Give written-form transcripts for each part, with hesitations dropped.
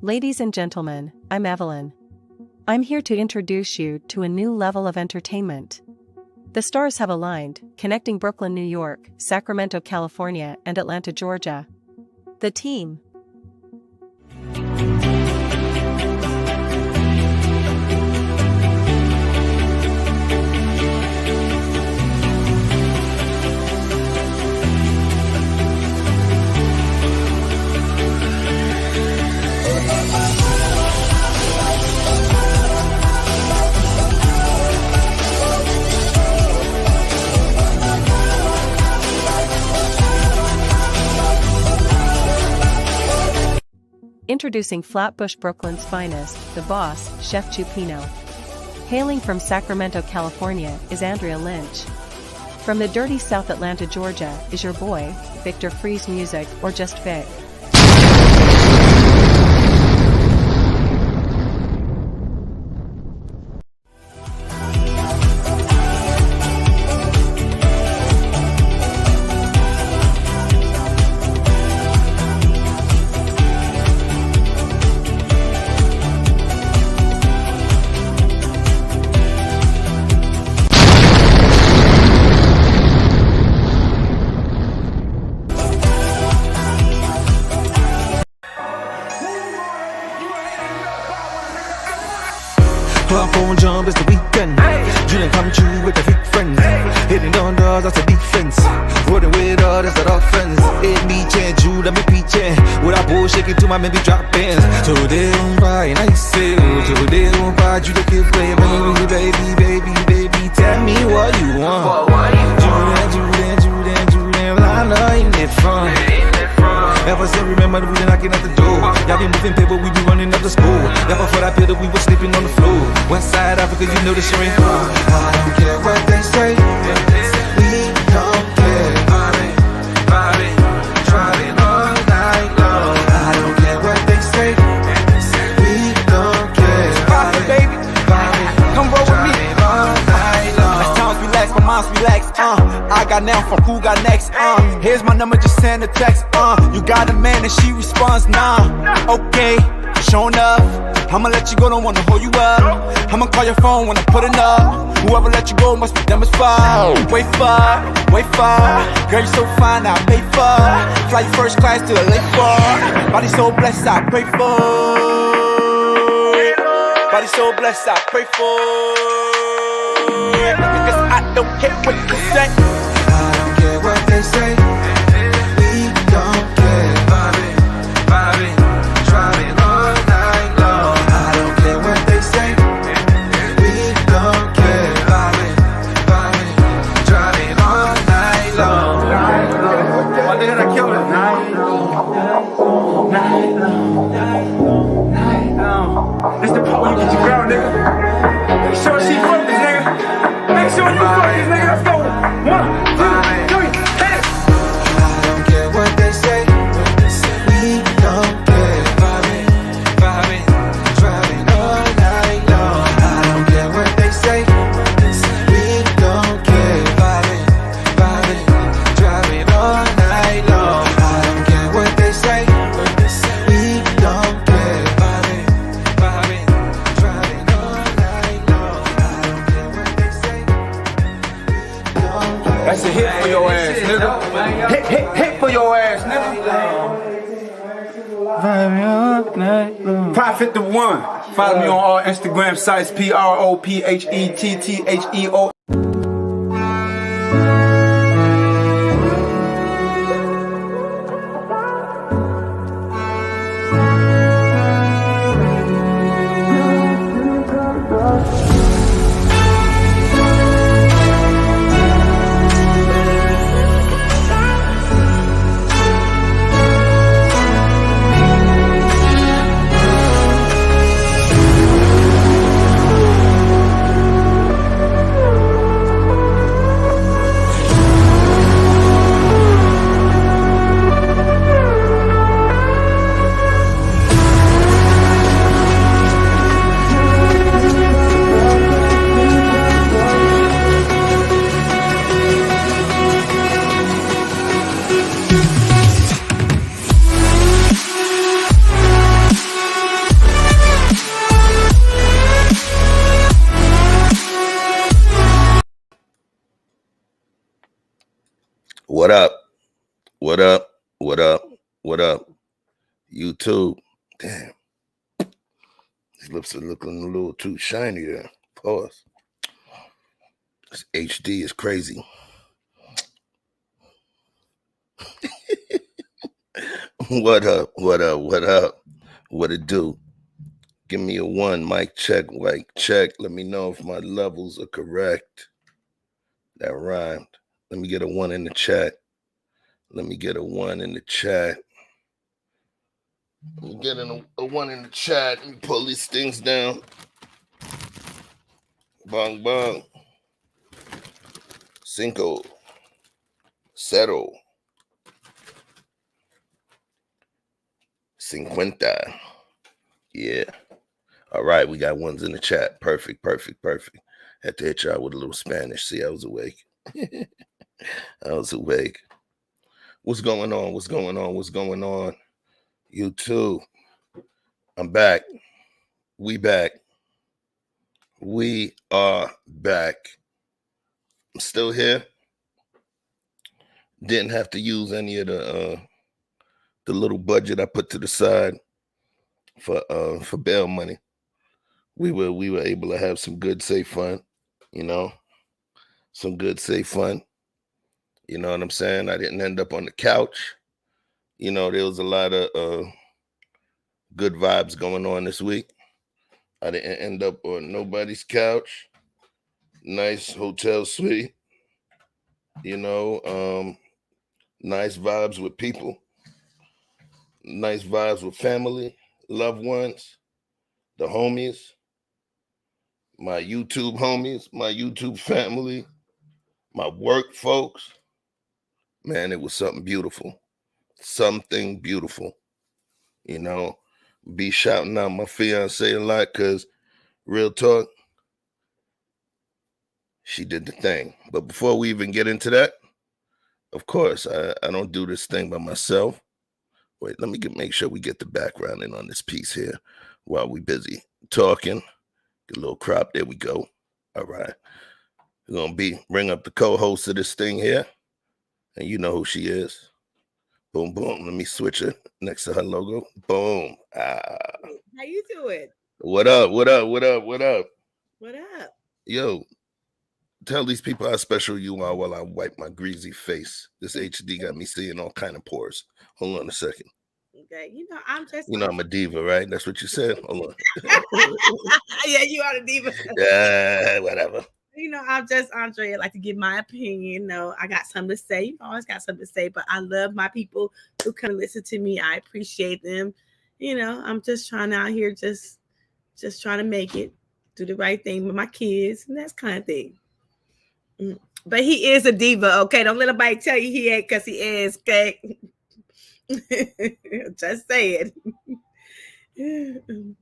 Ladies and gentlemen, I'm Evelyn. I'm here to introduce you to a new level of entertainment. The stars have aligned, connecting Brooklyn, New York, Sacramento, California, and Atlanta, Georgia. The team. Introducing Flatbush, Brooklyn's finest, the boss, Chef Choupino. Hailing from Sacramento, California, is Andrea Lynch. From the dirty South Atlanta, Georgia, is your boy, Victor Freeze Music, or just Vic. stars, that's a defense. Rolling with all, that's that offense. It me change, you let me peachin'. With a bull shaking to my maybe drop ins. Today on fire, and I say, today on fire, you don't give play, baby, tell me what you want. Julian, well, I know you ain't from. Ever since remember we been knocking at the door. Y'all be moving paper, we be running up the school. Y'all before that pillar, we was sleeping on the floor. West side Africa, you know the shit ain't far. I don't care what they say. We don't care. Driving all night long. I don't care what they say. We don't care. Bobby, baby, come roll with me. As times relax, my mind's relaxed. I got now from who got next. Here's my number, just send a text. You got a man and she responds, nah. Okay, showing up. I'ma let you go, don't wanna hold you up. I'ma call your phone when I'm putting up. Whoever let you go must be dumb as fuck. Wait far. Girl, you so fine, I pay for. Fly you first class to LA for. Body so blessed, I pray for. Body so blessed, I pray for. Because I don't care what you say. I don't care what they say. We don't care. Bobby, driving all night long. I don't care what they say. We don't care. Bobby, driving all night long. Why did I kill it? Night long. This the part where you get your girl, nigga. Make sure she focused, nigga. Make sure you focus, nigga. Let's go. 1, 2, 3, hit it. I don't care what they say. We don't care. Bobby, driving all night long. I don't care what they say. We don't care. Bobby, driving all night long. I don't care what they say. We don't care. Bobby, driving all night long. I don't care what they say. That's a hit for your ass, nigga. Hit for your ass, nigga. Prophet the One. Follow me on all Instagram sites, PROPHETTHEO. What up? What up? What up? What up? YouTube. Damn. These lips are looking a little too shiny there. Pause. This HD is crazy. What up? What up? What up? What it do? Give me a 1. Mic check. Mic check. Let me know if my levels are correct. That rhymed. Let me get a 1 in the chat. Let me get a 1 in the chat. Let me get a 1 in the chat. Let me pull these things down. Bang, bang. Cinco. Cero. 50. Yeah. All right, we got 1s in the chat. Perfect. Had to hit y'all with a little Spanish. See, I was awake. What's going on? YouTube. I'm back. We back. We are back. I'm still here. Didn't have to use any of the little budget I put to the side for bail money. We were able to have some good, safe fun, some good, safe fun. You know what I'm saying? I didn't end up on the couch. You know, there was a lot of good vibes going on this week. I didn't end up on nobody's couch. Nice hotel suite. You know, nice vibes with people. Nice vibes with family, loved ones, the homies, my YouTube homies, my YouTube family, my work folks. Man, it was something beautiful. Something beautiful. You know, be shouting out my fiance a lot because real talk, she did the thing. But before we even get into that, of course, I don't do this thing by myself. Wait, let me make sure we get the background in on this piece here while we busy talking. Get a little crop. There we go. All right. We're gonna bring up the co-host of this thing here. And you know who she is. Boom, boom. Let me switch it next to her logo. Boom. How you doing? What up? What up? What up? What up? What up? Yo, tell these people how special you are while I wipe my greasy face. This HD got me seeing all kind of pores. Hold on a second. Okay, I'm just. You know I'm a diva, right? That's what you said. Hold on. Yeah, you are the diva. Yeah, whatever. I'm just Andrea. I like to give my opinion. I got something to say. You always got something to say, but I love my people who come and listen to me. I appreciate them. I'm just trying out here, just trying to make it, do the right thing with my kids, and that kind of thing. But he is a diva, okay? Don't let nobody tell you he ain't, because he is, okay? Just say it.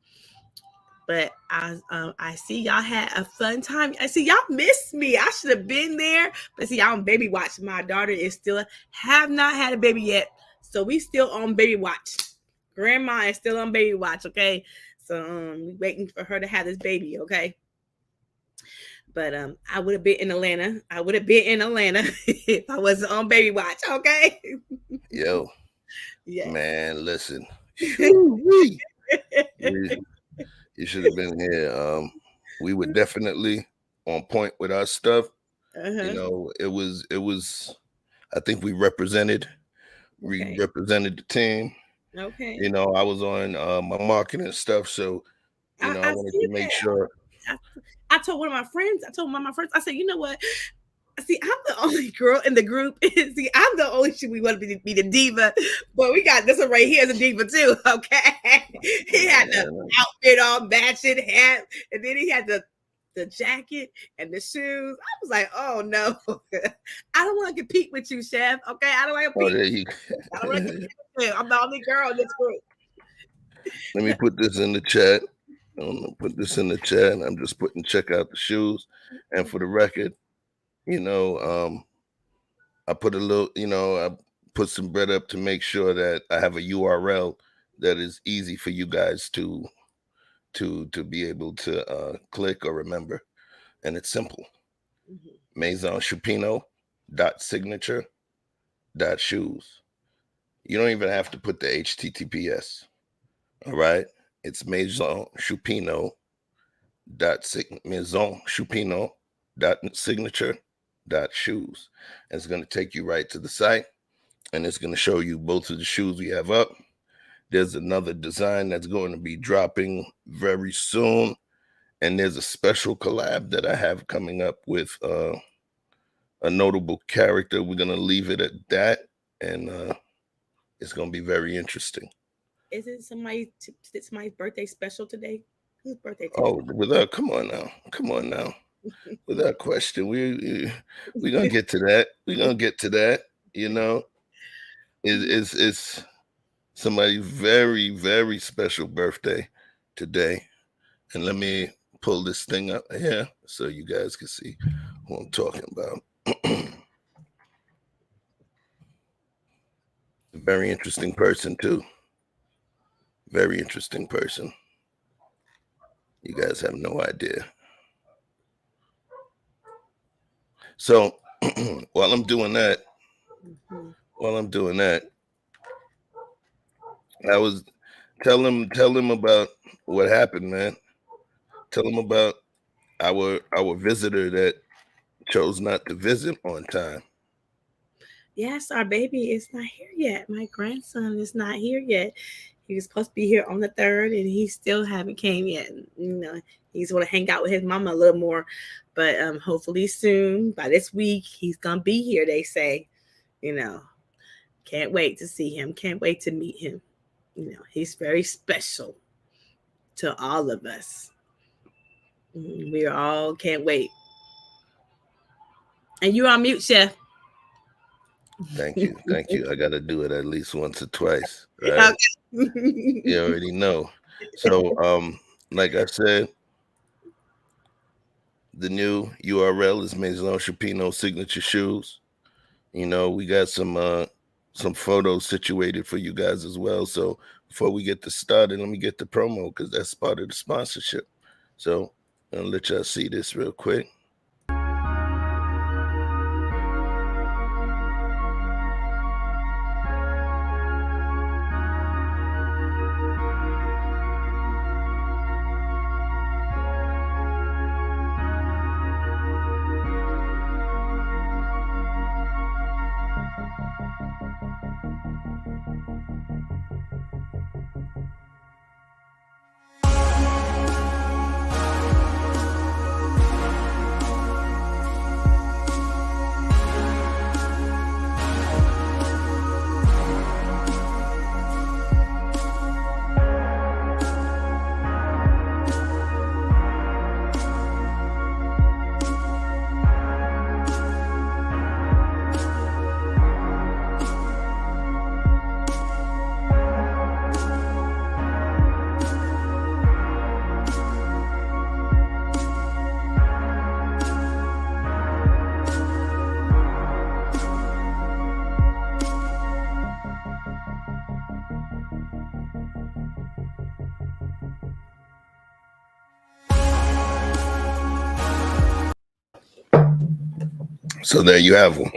But I see y'all had a fun time. I see y'all missed me. I should have been there. But see, y'all on baby watch. My daughter is still have not had a baby yet. So we still on baby watch. Grandma is still on baby watch, okay? So we waiting for her to have this baby, okay? But I would have been in Atlanta. I would have been in Atlanta if I wasn't on baby watch, okay? Yo. Yeah. Man, listen. You should have been here. We were definitely on point with our stuff. You know, it was I think we represented the team. Okay. You know, I was on my marketing stuff, so I wanted to make sure. I told one of my friends, I said, you know what? See, I'm the only girl in the group. See, I'm the only we want to be the diva, but we got this one right here as a diva too. Okay, he had the outfit all matching hat, and then he had the jacket and the shoes. I was like, oh no, I don't want to compete with you, chef. Okay, I don't want to compete. I don't want to compete with you. I'm the only girl in this group. Let me put this in the chat. I'm gonna put this in the chat. I'm just putting check out the shoes, and for the record, I put a little, I put some bread up to make sure that I have a URL that is easy for you guys to be able to click or remember, and it's simple. Maison Choupino .signature .shoes. You don't even have to put the HTTPS. All right, it's Maison Choupino Maison Choupino .signature .shoes. And it's going to take you right to the site, and it's going to show you both of the shoes we have up. There's another design that's going to be dropping very soon, and there's a special collab that I have coming up with a notable character. We're going to leave it at that, and it's going to be very interesting. Is it somebody's birthday special today? Whose birthday today? Oh, come on now. Without question, we're gonna get to that. We're gonna get to that. You know, it's somebody's very, very special birthday today, and let me pull this thing up here so you guys can see who I'm talking about. A very interesting person too. Very interesting person. You guys have no idea. So while I'm doing that, I was tell him about what happened, man. Tell him about our visitor that chose not to visit on time. Yes, our baby is not here yet. My grandson is not here yet. He was supposed to be here on the 3rd, and he still haven't came yet. He's want to hang out with his mama a little more, but hopefully soon, by this week, he's gonna be here. They say, you know, can't wait to see him. Can't wait to meet him. He's very special to all of us. We all can't wait. And you're on mute, Chef. Thank you. Thank you. I got to do it at least once or twice. Right? Okay. You already know. So, like I said, the new URL is Maison Choupino Signature Shoes. We got some photos situated for you guys as well. So before we get this started, let me get the promo because that's part of the sponsorship. So I'll let y'all see this real quick. So there you have them.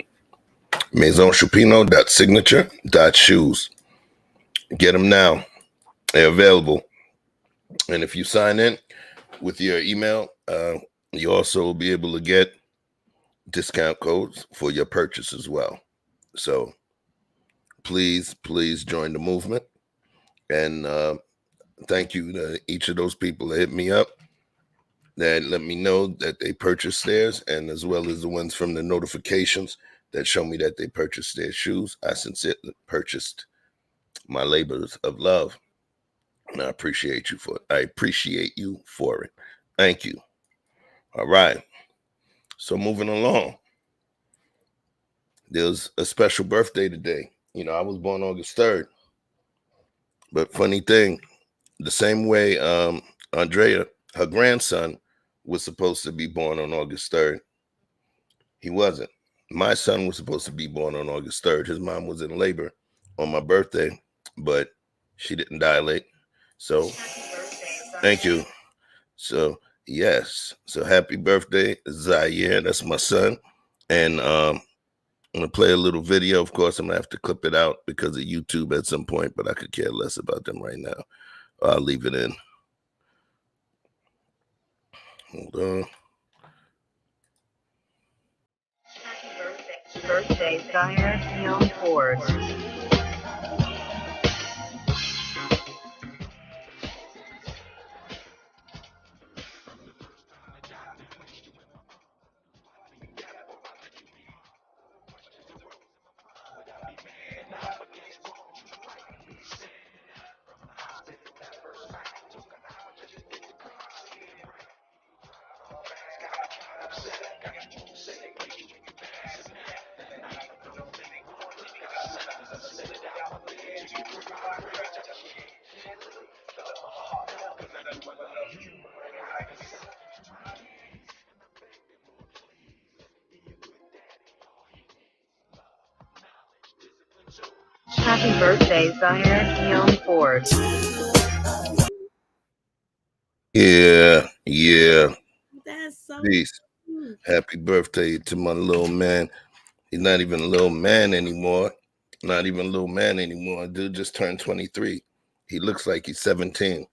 MaisonChoupino.signature.shoes. Get them now. They're available. And if you sign in with your email, you also will be able to get discount codes for your purchase as well. So please join the movement. And thank you to each of those people that hit me up that let me know that they purchased theirs, and as well as the ones from the notifications that show me that they purchased their shoes. I sincerely purchased my labors of love, and I appreciate you for it. Thank you. All right. So moving along, there's a special birthday today. I was born August 3rd, but funny thing, the same way Andrea, her grandson, was supposed to be born on August 3rd. He wasn't. My son was supposed to be born on August 3rd. His mom was in labor on my birthday, but she didn't dilate. So thank you. So yes. So happy birthday, Zaire. That's my son. And I'm going to play a little video. Of course, I'm going to have to clip it out because of YouTube at some point, but I could care less about them right now. I'll leave it in. Hold on. Happy birthday, Zaire Dion Ford. Happy birthday, Zaire Dion Ford. Yeah. That's so Peace. cute. Happy birthday to my little man. He's not even a little man anymore. Dude just turned 23. He looks like he's 17.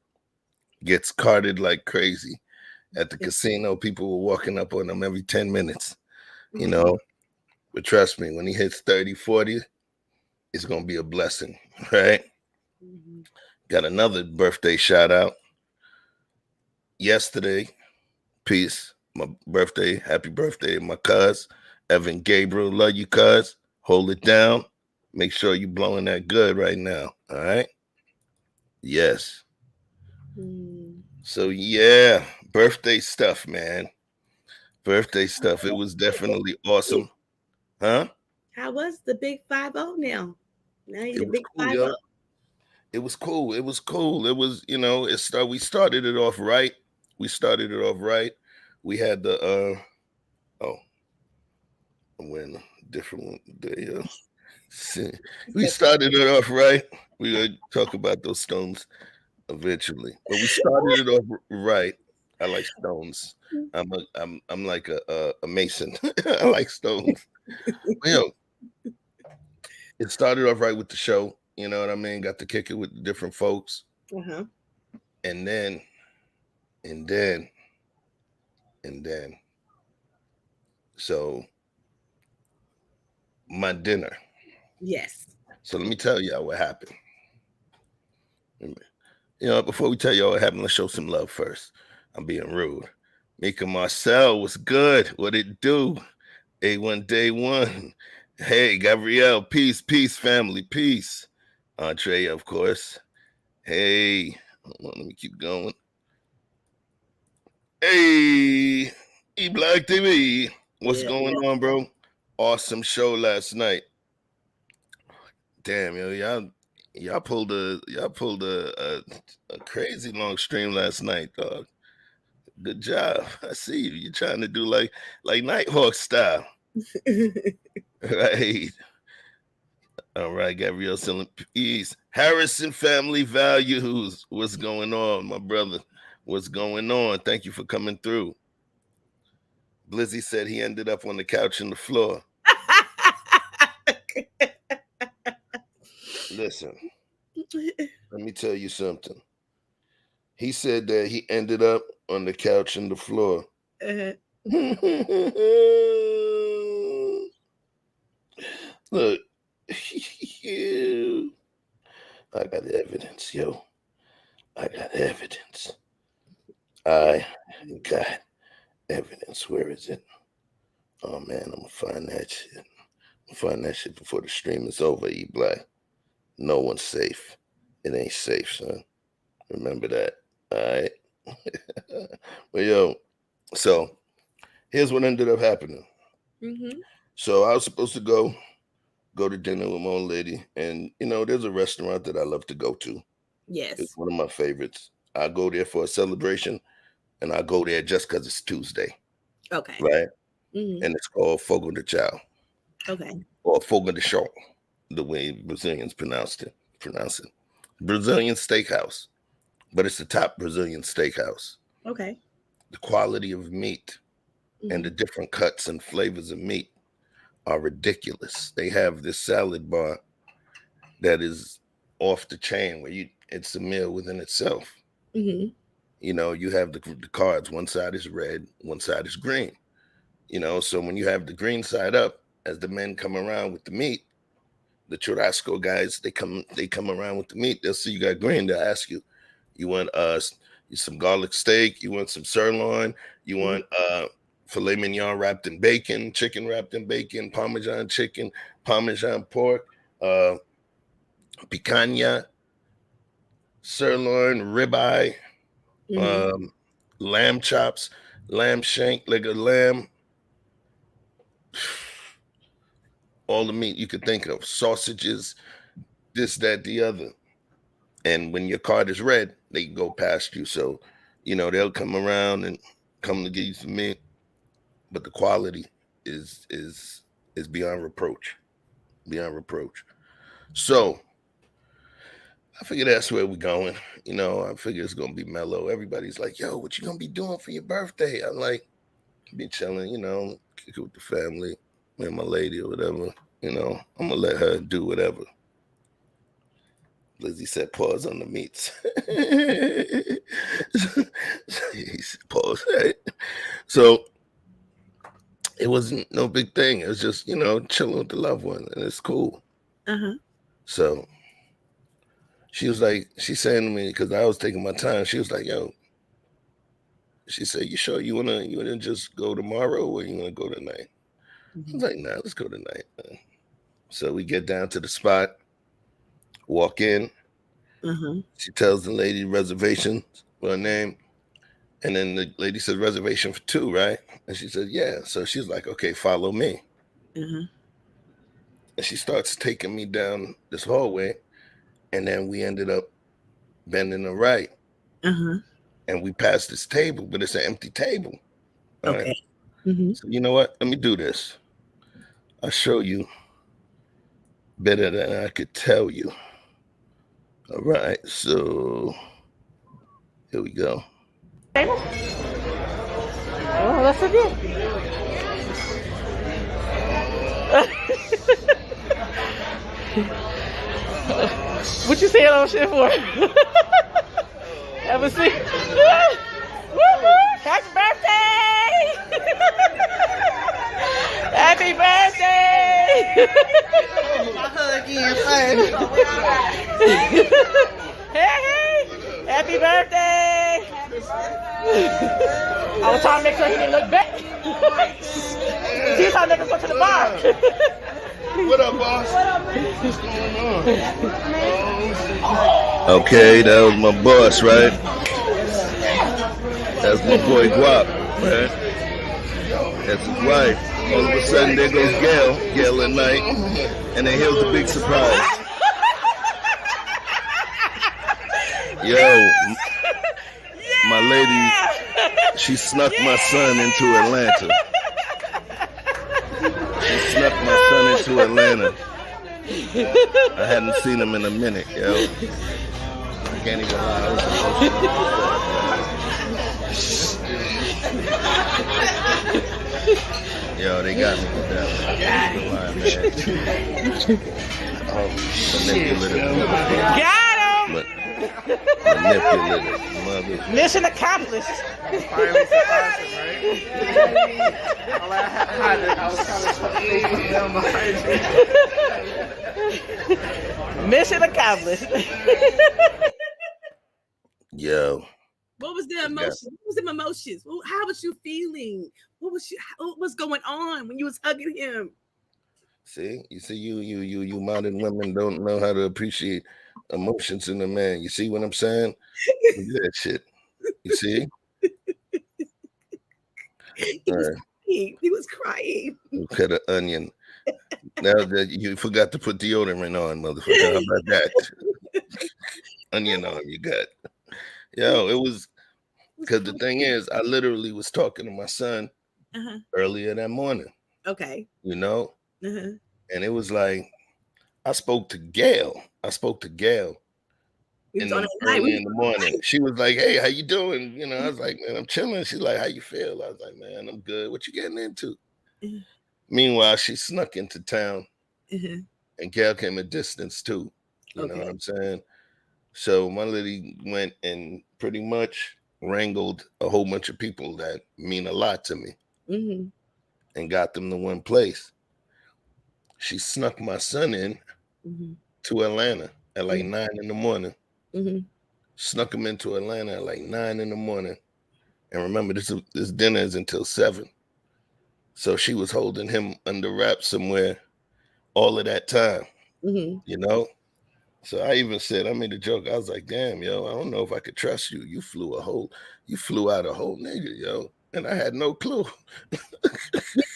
Gets carded like crazy. At the casino, people were walking up on him every 10 minutes. But trust me, when he hits 30, 40, it's going to be a blessing, right? Mm-hmm. Got another birthday shout out. Yesterday, peace, my birthday, happy birthday, my cuz, Evan Gabriel, love you, cuz. Hold it down. Make sure you blowing that good right now, all right? Yes. Mm. So, yeah, birthday stuff, man. Birthday stuff. It was definitely awesome. Huh? How was the big 5-0 now? Now you the It was big cool, 5-0. yo. It was cool. It was cool. It was, we started it off right. We started it off right. We had the when different one day. We started it off right. We're gonna talk about those stones eventually, but we started it off right. I like stones. I'm like a mason. I like stones. But, it started off right with the show. You know what I mean? Got to kick it with different folks, Uh-huh. and then, and then, and then. So my dinner. Yes. So let me tell y'all what happened. Before we tell y'all what happened, let's show some love first. I'm being rude. Mika Marcel, what's good? What it do? A1 day one. Hey, Gabrielle, peace, family, peace. Andrea, of course. Hey, hold on, let me keep going. Hey, E-Black TV. What's Yeah. going on, bro? Awesome show last night. Damn, y'all pulled a crazy long stream last night, dog. Good job. I see you. You're trying to do like Nighthawk style. Right. All right, Gabrielle selling peace. Harrison Family Values. What's going on, my brother? What's going on? Thank you for coming through. Blizzy said he ended up on the couch and the floor. Listen, let me tell you something. He said that he ended up on the couch and the floor. Uh-huh. Look, I got evidence, yo. I got evidence. I got evidence. Where is it? Oh man, I'm gonna find that shit. Find that shit before the stream is over, E-Black. No one's safe. It ain't safe, son. Remember that. All right. Well, yo, so here's what ended up happening. Mm-hmm. So I was supposed to go to dinner with my old lady, and there's a restaurant that I love to go to. Yes. It's one of my favorites. I go there for a celebration, and I go there just because it's Tuesday. Okay. Right? Mm-hmm. And it's called Fogo de Chao. Okay. Or Fogo de Chao, the way Brazilians pronounce it. Brazilian steakhouse. But it's the top Brazilian steakhouse. Okay. The quality of meat and the different cuts and flavors of meat are ridiculous. They have this salad bar that is off the chain where it's a meal within itself. Mm-hmm. You have the cards. One side is red, one side is green. So when you have the green side up, as the men come around with the meat, the churrasco guys, they come around with the meat. They'll see you got green. They'll ask you, you want some garlic steak? You want some sirloin? You want filet mignon wrapped in bacon, chicken wrapped in bacon, Parmesan chicken, Parmesan pork, picanha, sirloin, ribeye, lamb chops, lamb shank, leg of lamb, all the meat you could think of, sausages, this, that, the other. And when your card is red, they can go past you. So, they'll come around and come to give you some meat, but the quality is beyond reproach. Beyond reproach. So I figure that's where we're going. I figure it's gonna be mellow. Everybody's like, yo, what you gonna be doing for your birthday? I'm like, be chilling, kick it with the family, me and my lady or whatever. I'm gonna let her do whatever. Lizzie said pause on the meats. He said pause, right? So it wasn't no big thing. It was just, chilling with the loved one, and it's cool. Uh-huh. So she was like, she's saying to me, because I was taking my time, she was like, yo, she said, you sure you wanna just go tomorrow or you wanna go tonight? I was like, nah, let's go tonight, man. So we get down to the spot, walk in. She tells the lady reservation for her name. And then the lady said reservation for 2, right? And she said, yeah. So she's like, okay, follow me. And she starts taking me down this hallway. And then we ended up bending the right. And we passed this table, but it's an empty table. All Okay. Right? So you know what? Let me do this. I'll show you better than I could tell you. All right. So here we go. Oh, that's so good. What you saying on shit for? Ever see? Happy birthday! Happy birthday! My hug in Hey! Happy birthday! I was trying to make sure he didn't look back. He was trying to make us go to the bar. What up, boss? What's going on? Okay, that was my boss, right? That's my boy Guap, right? That's his wife. All of a sudden, there goes Gail at night, and then here's the big surprise. Yo, my lady, she snuck my son into Atlanta. She snuck my son into Atlanta. I hadn't seen him in a minute, yo. I can't even lie. Yo, they got me with that. Manipulative. Got him! Manipulative mother. Mission accomplished. Finally surprised him, right? All I had, I was kind of down behind you. Mission accomplished. Yo. What was the emotion? What was the emotions? How was you feeling? What was going on when you was hugging him? See, you modern women don't know how to appreciate emotions in a man. You see what I'm saying? That shit. You see? He was crying. Cut an onion. Now that you forgot to put deodorant on, motherfucker. How about that? Onion on you got. Yo, it was because the thing is, I literally was talking to my son earlier that morning. Okay. You know? And it was like, I spoke to Gail. In the morning. She was like, hey, how you doing? You know, I was like, man, I'm chilling. She's like, how you feel? I was like, man, I'm good. What you getting into? Meanwhile, she snuck into town and Gail came a distance too. You know what I'm saying? So my lady went and pretty much wrangled a whole bunch of people that mean a lot to me and got them to one place. She snuck my son in to Atlanta at like 9 in the morning. Snuck him into Atlanta at like 9 in the morning. And remember, this dinner is until 7. So she was holding him under wraps somewhere all of that time, you know? So I even said, I made a joke. I was like, damn, yo, I don't know if I could trust you. You flew out a whole nigga, yo. And I had no clue.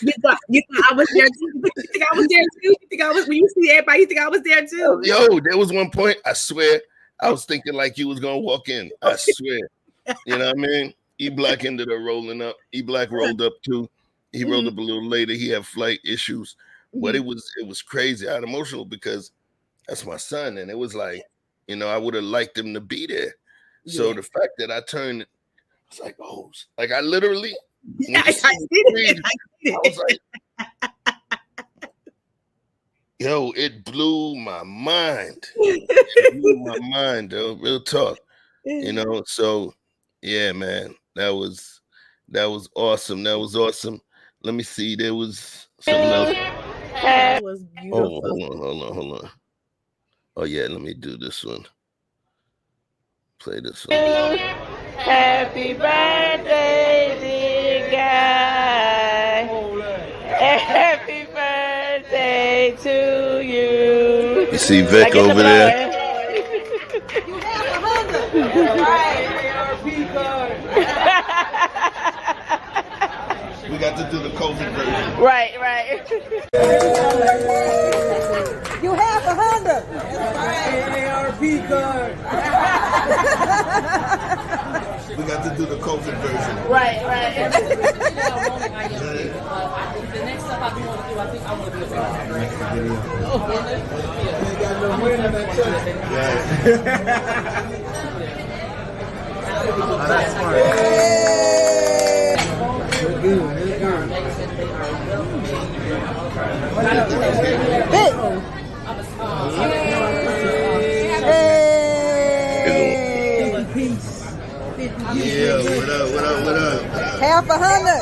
You thought I was there too? You think I was there too? You think I was, when you see everybody, you think I was there too? Yo, there was one point, I swear, I was thinking like you was going to walk in. I swear. You know what I mean? E-Black ended up rolling up. E-Black rolled up too. He rolled up a little later. He had flight issues. But it was crazy. I got emotional because that's my son. And it was like, you know, I would have liked him to be there. So the fact that I turned, it's like, oh, like I literally, I was like, yo, it blew my mind. It blew my mind, though. Real talk. You know, so yeah, man, that was awesome. That was awesome. Let me see. There was something else. That was Oh, beautiful. hold on. Oh yeah, let me do this one. Play this one. Happy birthday, dear guy. Happy birthday to you. You see Vic over there? We got to do the COVID version. Right. You have a Honda. AARP card. We got to do the COVID version. Right. The next stuff I want to do, I think I want to do Ain't got no win in that check. Oh, that's smart. We're good. Yeah, what up? half a Honda.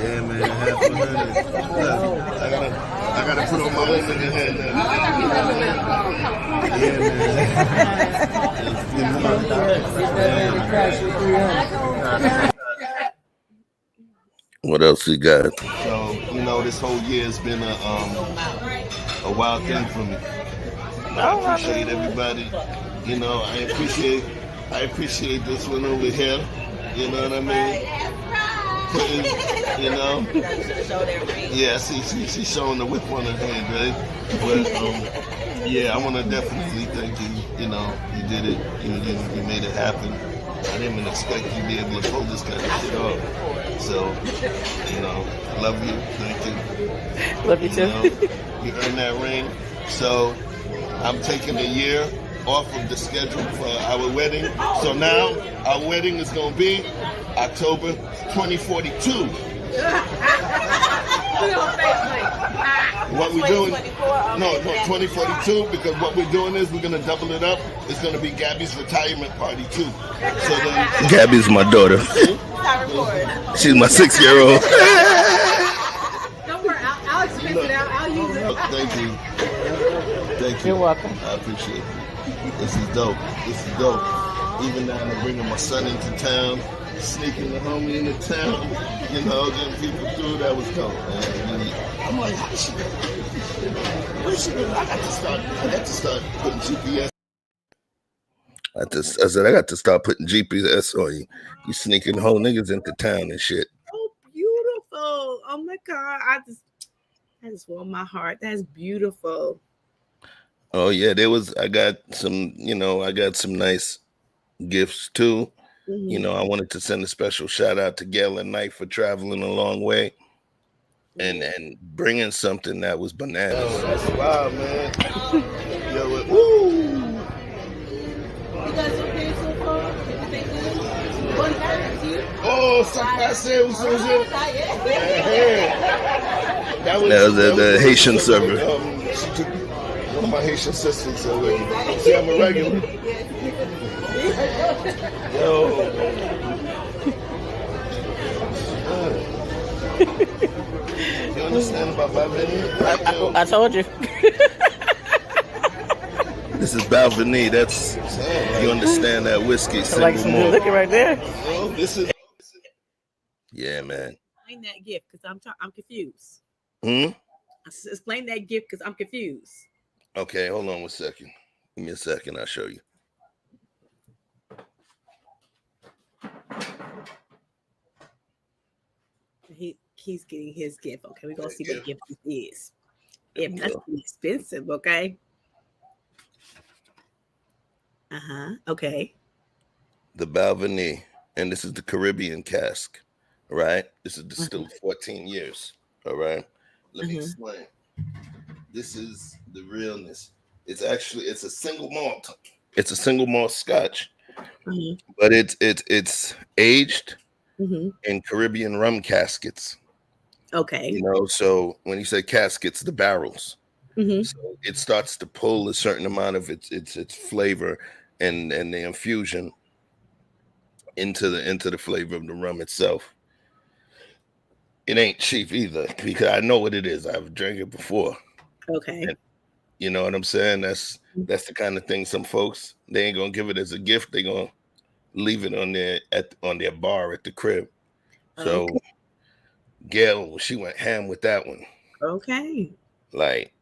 Yeah, man, half a hundred. I gotta put on my own nigga head now. What else we got? So, this whole year has been a wild thing for me. I appreciate everybody. I appreciate this one over here. You know what I mean? Yeah, she's showing the whip on her hand, right? But I want to definitely thank you. You did it. You made it happen. I didn't even expect you to be able to pull this kind of shit off. So, love you. Thank you. Love you too. You earned that ring. So, I'm taking a year off of the schedule for our wedding. So now our wedding is going to be October 2042. What we're doing? No, 2042, because what we're doing is we're going to double it up. It's going to be Gabby's retirement party too. So then, Gabby's my daughter. She's my 6-year-old. Don't worry, I'll expense it out. I'll use it. Thank you. You're welcome. I appreciate it. This is dope. Even now I'm bringing my son into town, sneaking the homie into town, getting people through. That was dope, man. I'm like, how she go? Where's she going? I got to start putting GPS. I said I got to start putting GPS on you. You sneaking whole niggas into town and shit. Oh, beautiful. Oh my God. I just warmed my heart. That's beautiful. Oh yeah, I got some nice gifts too. Mm-hmm. I wanted to send a special shout out to Gail and Knight for traveling a long way and bringing something that was bananas. Oh, that's wild, man. Yo, woo! You guys okay so far? Did you think good? One to you? Oh, that was the Haitian server. She took one of my Haitian sisters away. See, I'm a regular. Yo. You understand about Balvenie? I told you. This is Balvenie. That's, you understand that whiskey. Like some good liquor right there. This is. Yeah, man. Explain that gift because I'm confused. Explain that gift because I'm confused. Okay, hold on 1 second. Give me a second. I'll show you. He's getting his gift. Okay, we're gonna see what gift this is. Yeah, that's expensive. Okay. Okay. The Balvenie, and this is the Caribbean cask, right? This is distilled 14 years. All right. Let me explain. This is the realness. It's a single malt. It's a single malt Scotch, but it's aged in Caribbean rum caskets. Okay. So when you say caskets, the barrels. So it starts to pull a certain amount of its flavor and the infusion into the flavor of the rum itself. It ain't cheap either because I know what it is. I've drank it before. Okay. And you know what I'm saying? That's the kind of thing some folks they ain't gonna give it as a gift. They gonna leave it on their bar at the crib. So Okay. Gail, she went ham with that one. Okay. Like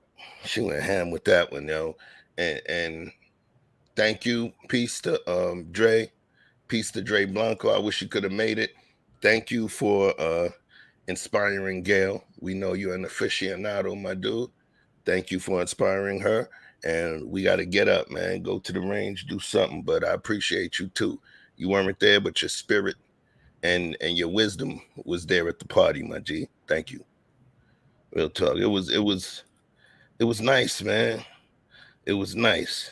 she went ham with that one, yo. And thank you, peace to Dre, peace to Dre Blanco. I wish you could have made it. Thank you for inspiring Gail. We know you're an aficionado, my dude. Thank you for inspiring her. And we got to get up, man. Go to the range, do something. But I appreciate you too. You weren't there, but your spirit and your wisdom was there at the party, my G. Thank you. Real talk. It was nice, man. It was nice.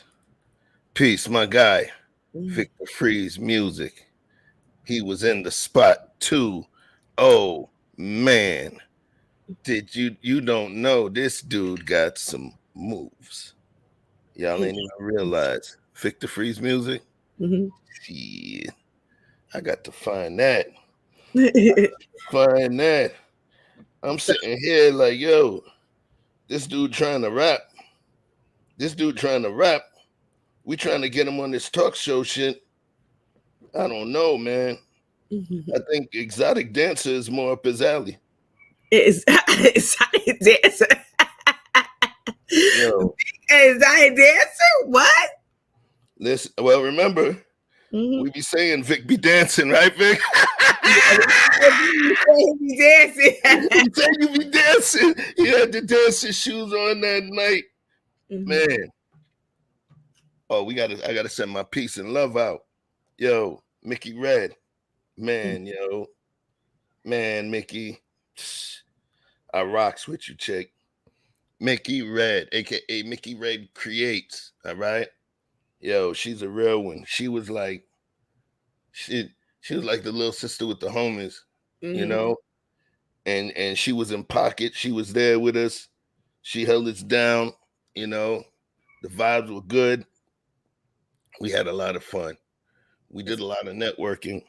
Peace, my guy. Victor Freeze music. He was in the spot too. Oh man. Did you don't know this dude got some moves. Y'all ain't even realize. Victor Freeze music? Mhm. Shit. I got to find that. Find that. I'm sitting here like, yo, this dude trying to rap. This dude trying to rap. We trying to get him on this talk show shit. I don't know, man. I think exotic dancer is more up his alley. Exotic dancer. Yo, Exotic dancer? What? listen. Well, remember, we be saying Vic be dancing, right, Vic? He dancing. You said you be dancing. You had the dancing shoes on that night, man. Oh, I gotta send my peace and love out. Yo, Mickey Red, man, yo, man, Mickey, I rocks with you, chick. Mickey Red, aka Mickey Red Creates. All right, yo, she's a real one. She was like the little sister with the homies, you know, and she was in pocket. She was there with us. She held us down, you know. The vibes were good. We had a lot of fun. We did a lot of networking,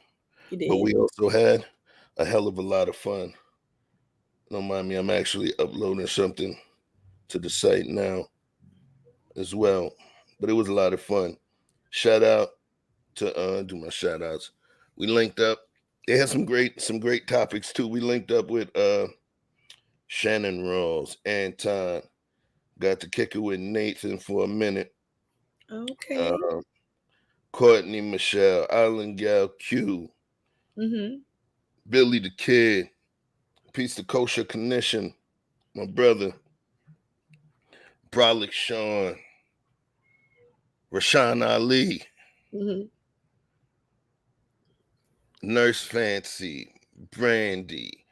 but we also had a hell of a lot of fun. Don't mind me, I'm actually uploading something to the site now as well. But it was a lot of fun. Shout out to do my shout outs. We linked up. They had some great topics too. We linked up with Shannon Rawls, Anton, got to kick it with Nathan for a minute. Okay. Courtney Michelle, Island Gal Q, Billy the Kid, Peace to Kosher Connection, my brother, Brolic Sean, Rashawn Ali, Nurse Fancy, Brandy,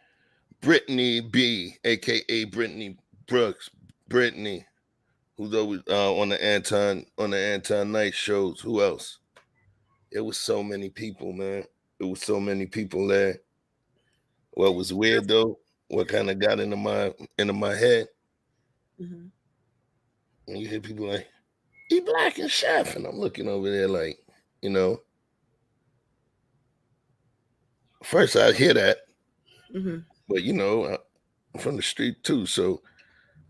Brittany B, aka Brittany Brooks, Brittany, who's always on the Anton Night shows. Who else? It was so many people, man. It was so many people there. What was weird though, what kind of got into my head, and you hear people like, "He black and chef," and I'm looking over there like, you know. First I hear that, but you know, I'm from the street too, so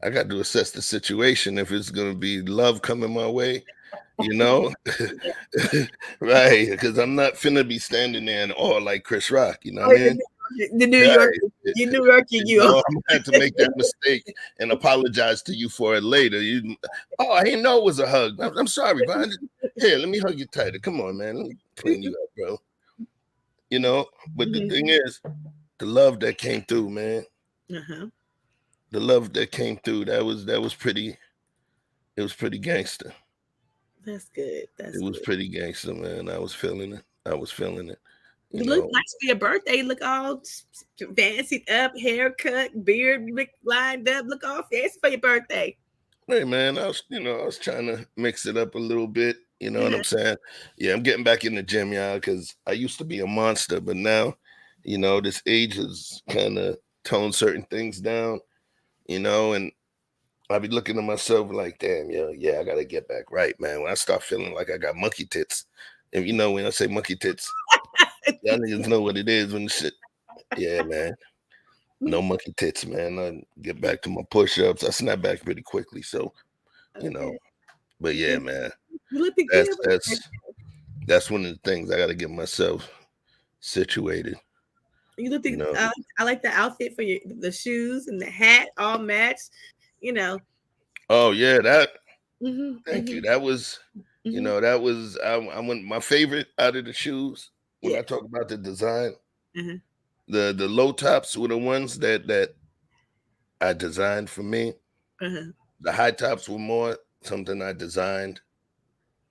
I got to assess the situation. If it's gonna be love coming my way, you know, right? Because I'm not finna be standing there in awe like Chris Rock. You know what I mean? The New York, you New York, you. I'm gonna have to make that mistake and apologize to you for it later. I didn't know it was a hug. I'm sorry, but here, let me hug you tighter. Come on, man. Let me clean you up, bro. You know, but the thing is, the love that came through, man. The love that came through, that was pretty. It was pretty gangster. That's good. It was pretty gangster, man. I was feeling it. You look nice for your birthday. You look all fancied up, haircut, beard lined up. Look all fancy for your birthday. Hey, man, I was trying to mix it up a little bit. You know what I'm saying? Yeah, I'm getting back in the gym, y'all, because I used to be a monster, but now, you know, this age has kind of toned certain things down, you know, and I be looking at myself like, damn, I got to get back right, man. When I start feeling like I got monkey tits, and you know, when I say monkey tits, y'all niggas know what it is when shit. Yeah, man. No monkey tits, man. I get back to my push-ups. I snap back pretty quickly, so you know. Okay. But yeah, man, You looking that's good. that's that's one of the things I got to get myself situated. You looking. You know. I like the outfit for the shoes and the hat, all matched. You know. Oh yeah, that. Mm-hmm, Thank you. mm-hmm, That was, mm-hmm. that was. I went my favorite out of the shoes. When Yeah. I talk about the design, Uh-huh. the low tops were the ones that I designed for me. Uh-huh. The high tops were more something I designed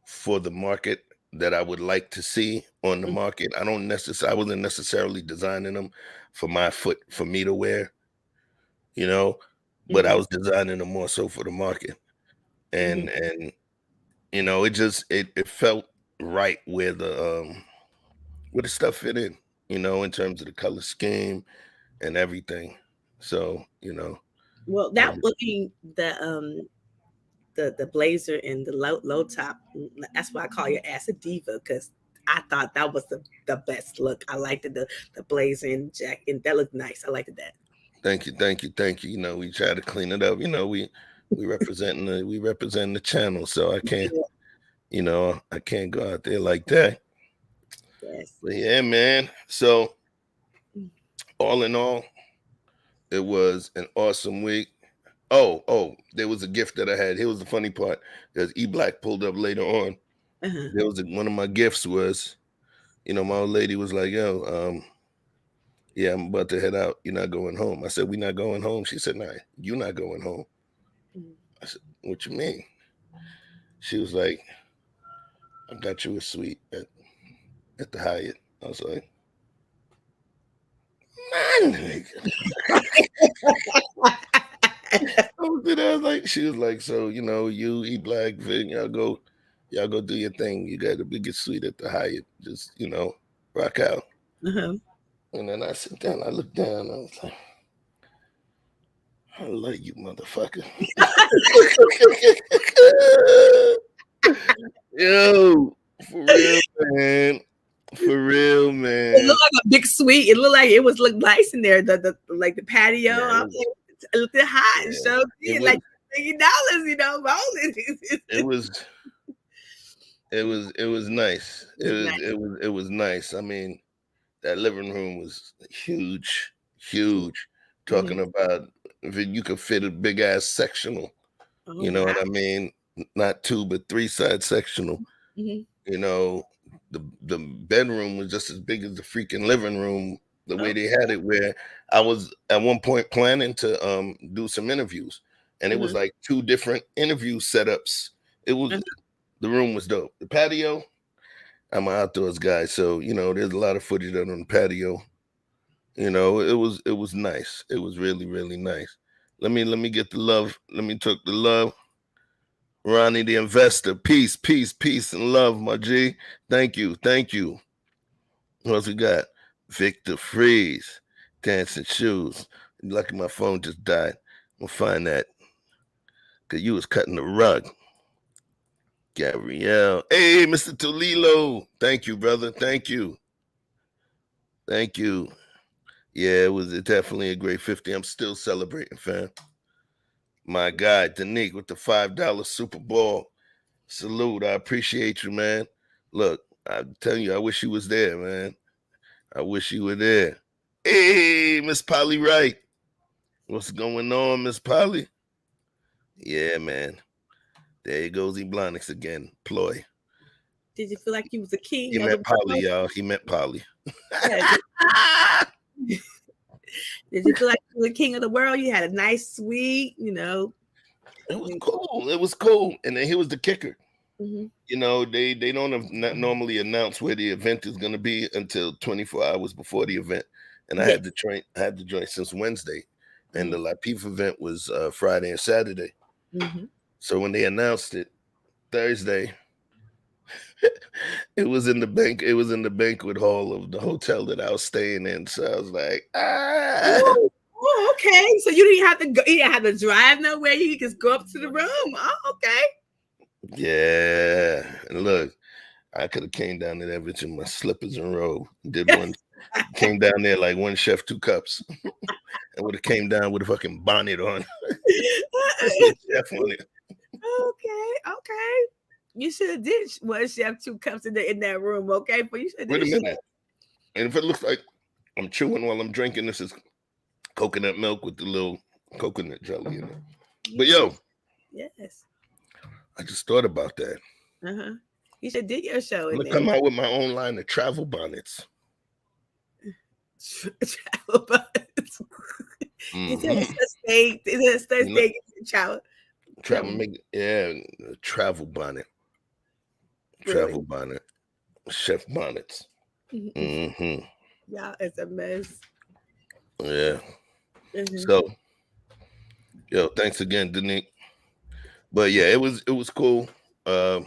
for the market that I would like to see on the market. I wasn't necessarily designing them for my foot for me to wear, but I Mm-hmm. was designing them more so for the market. Mm-hmm. And it felt right where the stuff fit in terms of the color scheme and everything. So, Well, I that just looking the blazer and the low top. That's why I call your ass a diva, because I thought that was the best look. I liked the blazer and jacket, and that looked nice. I liked that. thank you, thank you, thank you. We try to clean it up. We represent the channel, so I can't go out there like that. Yes. But yeah, man. So all in all, it was an awesome week. Oh, there was a gift that I had. Here was the funny part. Because E Black pulled up later on. Uh-huh. There was one of my gifts was, my old lady was like, yo, yeah, I'm about to head out. You're not going home. I said, we not going home. She said, nah, you're not going home. I said, what you mean? She was like, I got you a suite at the Hyatt. I was like, man, she was like, so you E Black, Vin, y'all go do your thing. You got the biggest suite at the Hyatt. Just rock out. Uh-huh. And then I sit down, I look down, I was like, I love you, motherfucker. Yo, for real, man. For real, man. It looked like a big suite. It looked like it looked nice in there. The like the patio. Yeah, it looked hot. yeah, So it like was, $30, rolling. it was nice. It was nice. It was nice. I mean, that living room was huge. Talking about if you could fit a big ass sectional. Oh, You know wow. what I mean? Not 2, but 3 side sectional. Mm-hmm. The bedroom was just as big as the freaking living room. The way they had it, where I was at one point planning to do some interviews, and it was like 2 different interview setups. It was the room was dope. The patio, I'm an outdoors guy, so there's a lot of footage out on the patio. It was nice. It was really, really nice. Let me get the love. Let me take the love. Ronnie the investor. Peace, peace, peace, and love, my G. Thank you. Thank you. What else we got? Victor Freeze. Dancing shoes. Lucky my phone just died. We'll find that. Cause you was cutting the rug. Gabrielle. Hey, Mr. Tolilo. Thank you, brother. Thank you. Thank you. Yeah, it was definitely a great 50. I'm still celebrating, fam. My guy, Danique, with the $5 Super Bowl. Salute. I appreciate you, man. Look, I'm telling you, I wish you was there, man. I wish you were there. Hey, Miss Polly Wright. What's going on, Miss Polly? Yeah, man. There goes Eblanix again. Ploy. Did you feel like you was a king? He met Polly, y'all. He met Polly. Did you feel like you were the king of the world? You had a nice suite, It was cool. It was cool. And then here was the kicker. Mm-hmm. They don't normally announce where the event is going to be until 24 hours before the event. And I had to join since Wednesday. And the Latif event was Friday and Saturday. Mm-hmm. So when they announced it Thursday, it was in the banquet hall of the hotel that I was staying in. So I was like, Oh, okay. So you didn't have to go. You didn't have to drive nowhere. You could just go up to the room. Oh, okay. Yeah. And look, I could have came down to that bitch in my slippers and robe. Did one Came down there like one chef, two cups. And would have came down with a fucking bonnet on. Chef on it. Okay. You should have did one chef, two cups in that room, okay? But you should. Wait a minute. And if it looks like I'm chewing while I'm drinking, this is coconut milk with the little coconut jelly in it. But yo, yes, I just thought about that. You should did your show. I'm gonna come out with my own line of travel bonnets. Travel bonnets. Is it a such thing? Travel. Travel bonnet. Travel bonnet. Chef bonnets. Yeah, it's a mess. Yeah. So, yo, thanks again, Danique. But yeah, it was cool. We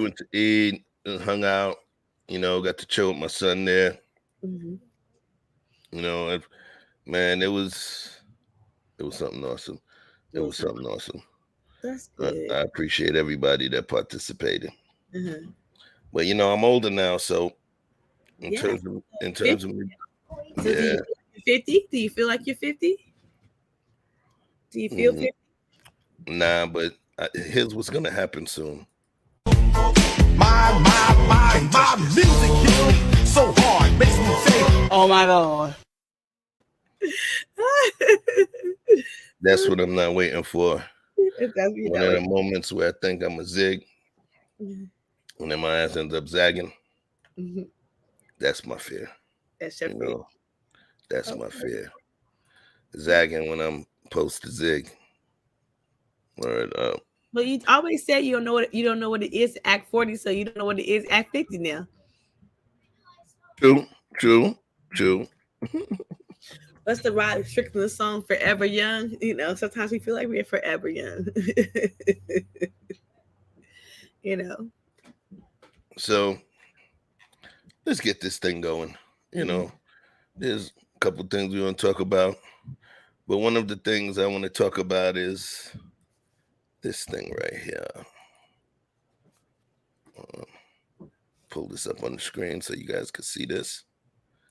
went to eat and hung out. You know, got to chill with my son there. You know, man, it was something awesome. It was something awesome. That's good. I appreciate everybody that participated. But you know, I'm older now, so in terms of so yeah. 50? Do you feel like you're 50? Do you feel 50? Nah, but here's what's gonna happen soon. My music hit so hard, makes me say, oh my God. That's what I'm not waiting for. One of the moments where I think I'm a zig, and then my ass ends up zagging. That's my fear. That's your fear. That's my fear. Zagging when I'm supposed to zig. Word up. But you always say you don't know what it is to act 40, so you don't know what it is to act 50 now. True. What's the Rod Strickland song, Forever Young? You know, sometimes we feel like we're forever young. You know. So let's get this thing going. You know, there's a couple things we want to talk about. But one of the things I want to talk about is this thing right here. Pull this up on the screen so you guys can see this.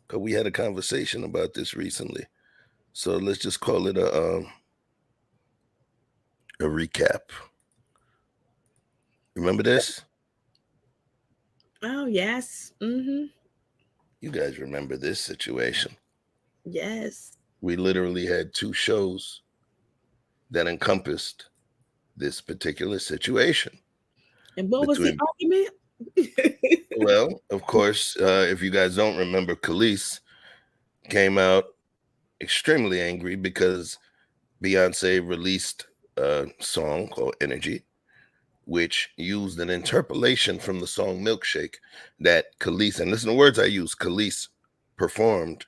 Because we had a conversation about this recently. So let's just call it a recap. Remember this? Oh, yes. You guys remember this situation? Yes. We literally had two shows that encompassed this particular situation. And what was the argument? Well, of course, if you guys don't remember, Khalees came out extremely angry because Beyonce released a song called Energy, which used an interpolation from the song Milkshake that Khalees, and listen to the words I use, Khalees performed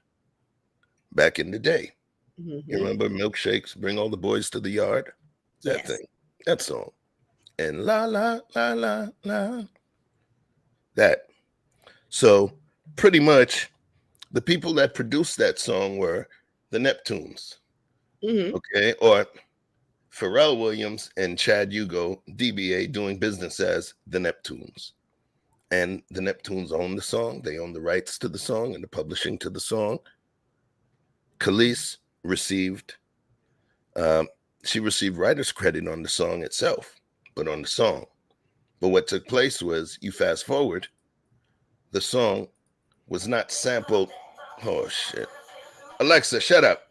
back in the day. You remember Milkshakes, Bring All the Boys to the Yard? That thing, that song. And la, la, la, la, la. That. So pretty much the people that produced that song were the Neptunes. Okay. Or Pharrell Williams and Chad Hugo, DBA, doing business as the Neptunes. And the Neptunes own the song. They own the rights to the song and the publishing to the song. Khalees received, she received writer's credit on the song itself, but on the song. But what took place was, you fast forward, the song was not sampled. Oh, shit. Alexa, shut up.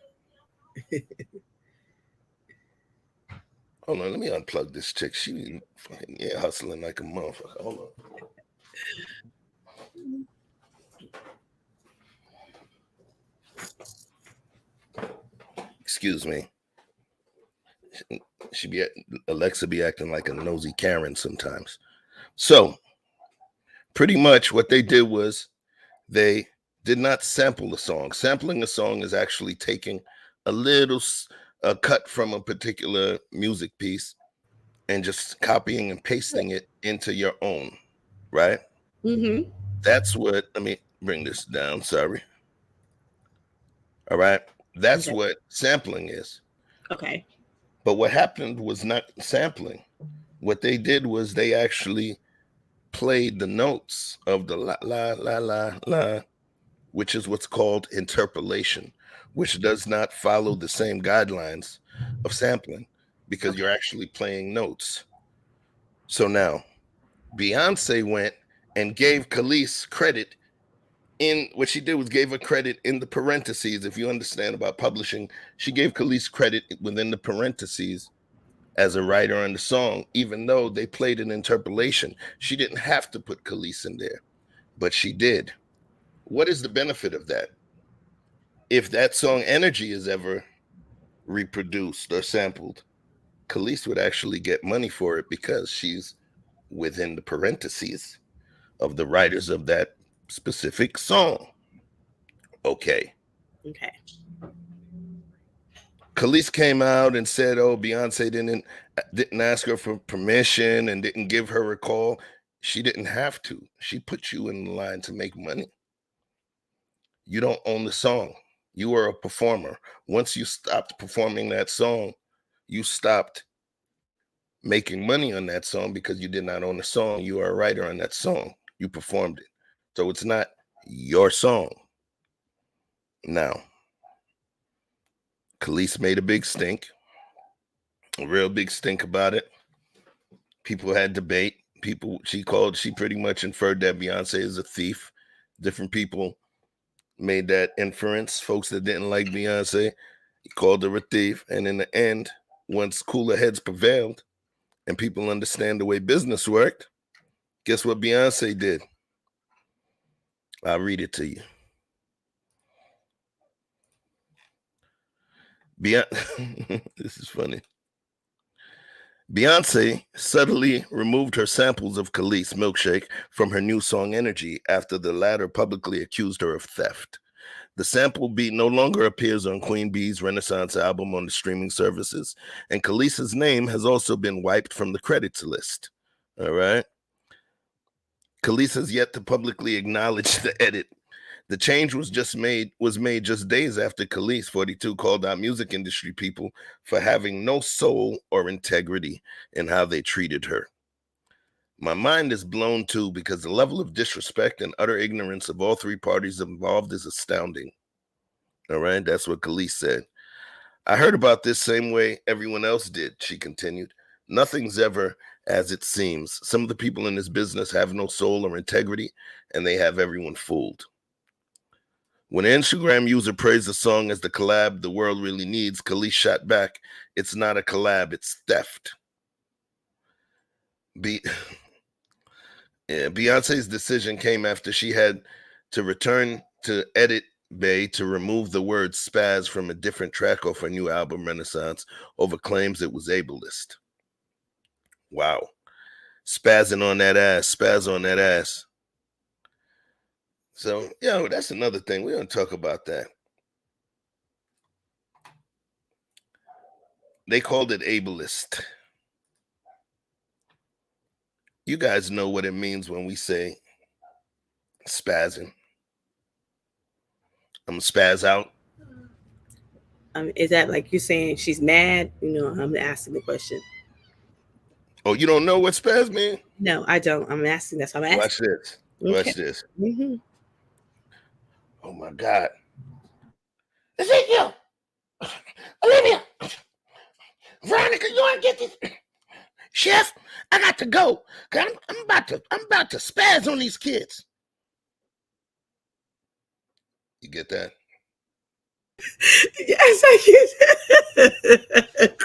Hold on, let me unplug this chick. She fucking, hustling like a motherfucker. Hold on. Excuse me. Alexa be acting like a nosy Karen sometimes. So pretty much what they did was they did not sample the song. Sampling a song is actually taking a cut from a particular music piece and just copying and pasting it into your own, right? That's what, let me bring this down, sorry. All right. That's what sampling is. Okay. But what happened was not sampling. What they did was they actually played the notes of the la, la, la, la, la which is what's called interpolation, which does not follow the same guidelines of sampling because you're actually playing notes. So now, Beyonce went and gave Khalees credit in what she did was gave her credit in the parentheses. If you understand about publishing, she gave Khalees credit within the parentheses as a writer on the song, even though they played an interpolation. She didn't have to put Khalees in there, but she did. What is the benefit of that? If that song Energy is ever reproduced or sampled, Khalees would actually get money for it because she's within the parentheses of the writers of that specific song. Okay. Okay. Khalees came out and said, "Oh, Beyonce didn't ask her for permission and didn't give her a call." She didn't have to. She put you in line to make money. You don't own the song. You are a performer. Once you stopped performing that song, you stopped making money on that song because you did not own the song. You are a writer on that song. You performed it. So it's not your song. Now, Khalees made a big stink, a real big stink about it. People had debate. She pretty much inferred that Beyonce is a thief. Different people made that inference. Folks that didn't like Beyonce, he called her a thief. And in the end, once cooler heads prevailed and people understand the way business worked, guess what Beyonce did? I'll read it to you. This is funny. Beyonce subtly removed her samples of Khalees' Milkshake from her new song Energy after the latter publicly accused her of theft. The sample beat no longer appears on Queen Bee's Renaissance album on the streaming services, and Khalees' name has also been wiped from the credits list. All right? Khalees has yet to publicly acknowledge the edit. The change was made just days after Khalees, 42, called out music industry people for having no soul or integrity in how they treated her. My mind is blown too because the level of disrespect and utter ignorance of all three parties involved is astounding. All right, that's what Khalees said. I heard about this same way everyone else did, she continued. Nothing's ever as it seems. Some of the people in this business have no soul or integrity, and they have everyone fooled. When an Instagram user praised the song as the collab the world really needs, Khalees shot back, "It's not a collab, it's theft." Beyonce's decision came after she had to return to Edit Bay to remove the word spaz from a different track off her new album Renaissance over claims it was ableist. Wow. Spazzing on that ass, spaz on that ass. So, that's another thing. We're going to talk about that. They called it ableist. You guys know what it means when we say spazzing. I'm spaz out. Is that like you saying she's mad? I'm asking the question. Oh, you don't know what spaz means? No, I don't. I'm asking. That's what I'm asking. Watch this. Okay. Watch this. Mm-hmm. Oh my God. Ezekiel! Olivia! Veronica, you want to get this? Chef, I got to go. I'm about to spaz on these kids. You get that? Yes, I get it.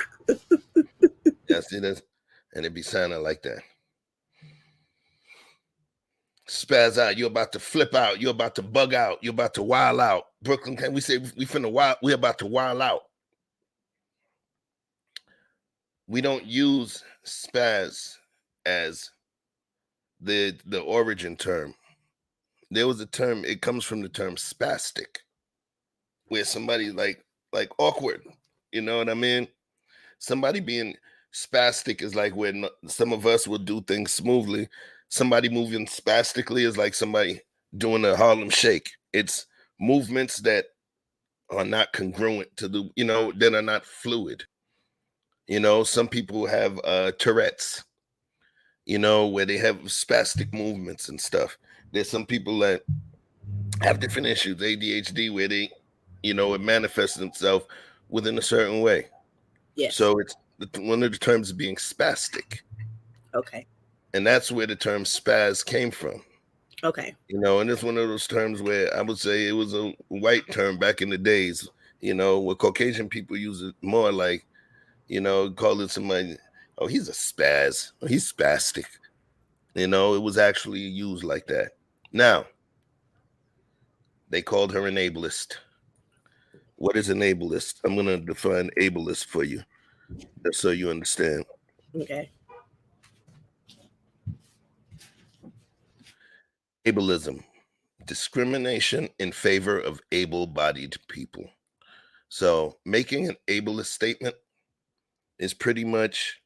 Yeah, see this? And it be sounding like that. Spaz out. You're about to flip out. You're about to bug out. You're about to wild out. Brooklyn, can we say we finna wild? We're about to wild out. We don't use spaz as the origin term. There was a term. It comes from the term spastic, where somebody like awkward. You know what I mean? Somebody being spastic is like when some of us will do things smoothly. Somebody moving spastically is like somebody doing a Harlem Shake. It's movements that are not congruent to that are not fluid. Some people have Tourette's, where they have spastic movements and stuff. There's some people that have different issues, ADHD, where they, it manifests itself within a certain way. Yes. So it's one of the terms being spastic. Okay. And that's where the term spaz came from. Okay. And it's one of those terms where I would say it was a white term back in the days, where Caucasian people use it more like, call it somebody, oh, he's a spaz, or he's spastic. It was actually used like that. Now, they called her an ableist. What is an ableist? I'm going to define ableist for you, just so you understand. Okay. Ableism, discrimination in favor of able-bodied people. So making an ableist statement is pretty much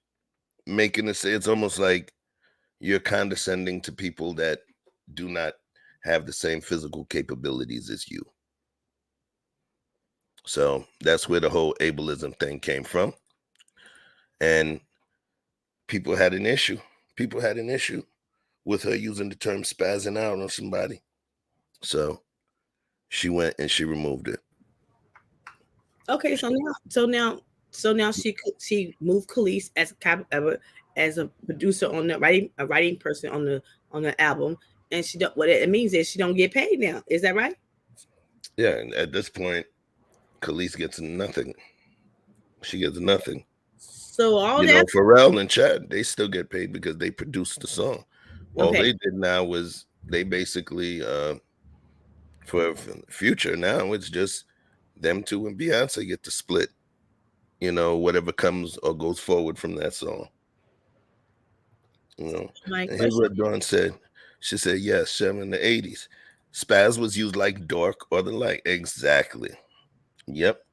making it say it's almost like you're condescending to people that do not have the same physical capabilities as you. So that's where the whole ableism thing came from. And people had an issue. People had an issue with her using the term spazzing out on somebody. So she went and she removed it. Okay, so now she moved Khalees as a producer on the writing person on the album, and she don't. What it means is she don't get paid now. Is that right? Yeah, and at this point, Khalees gets nothing. She gets nothing. So all that Pharrell and Chad, they still get paid because they produced the song. All Okay. they did now was they basically for future now it's just them two and Beyonce get to split, whatever comes or goes forward from that song. My And here's question. what Dawn said. She said, yes, Chevy in the 80s. Spaz was used like dork or the like. Exactly. Yep.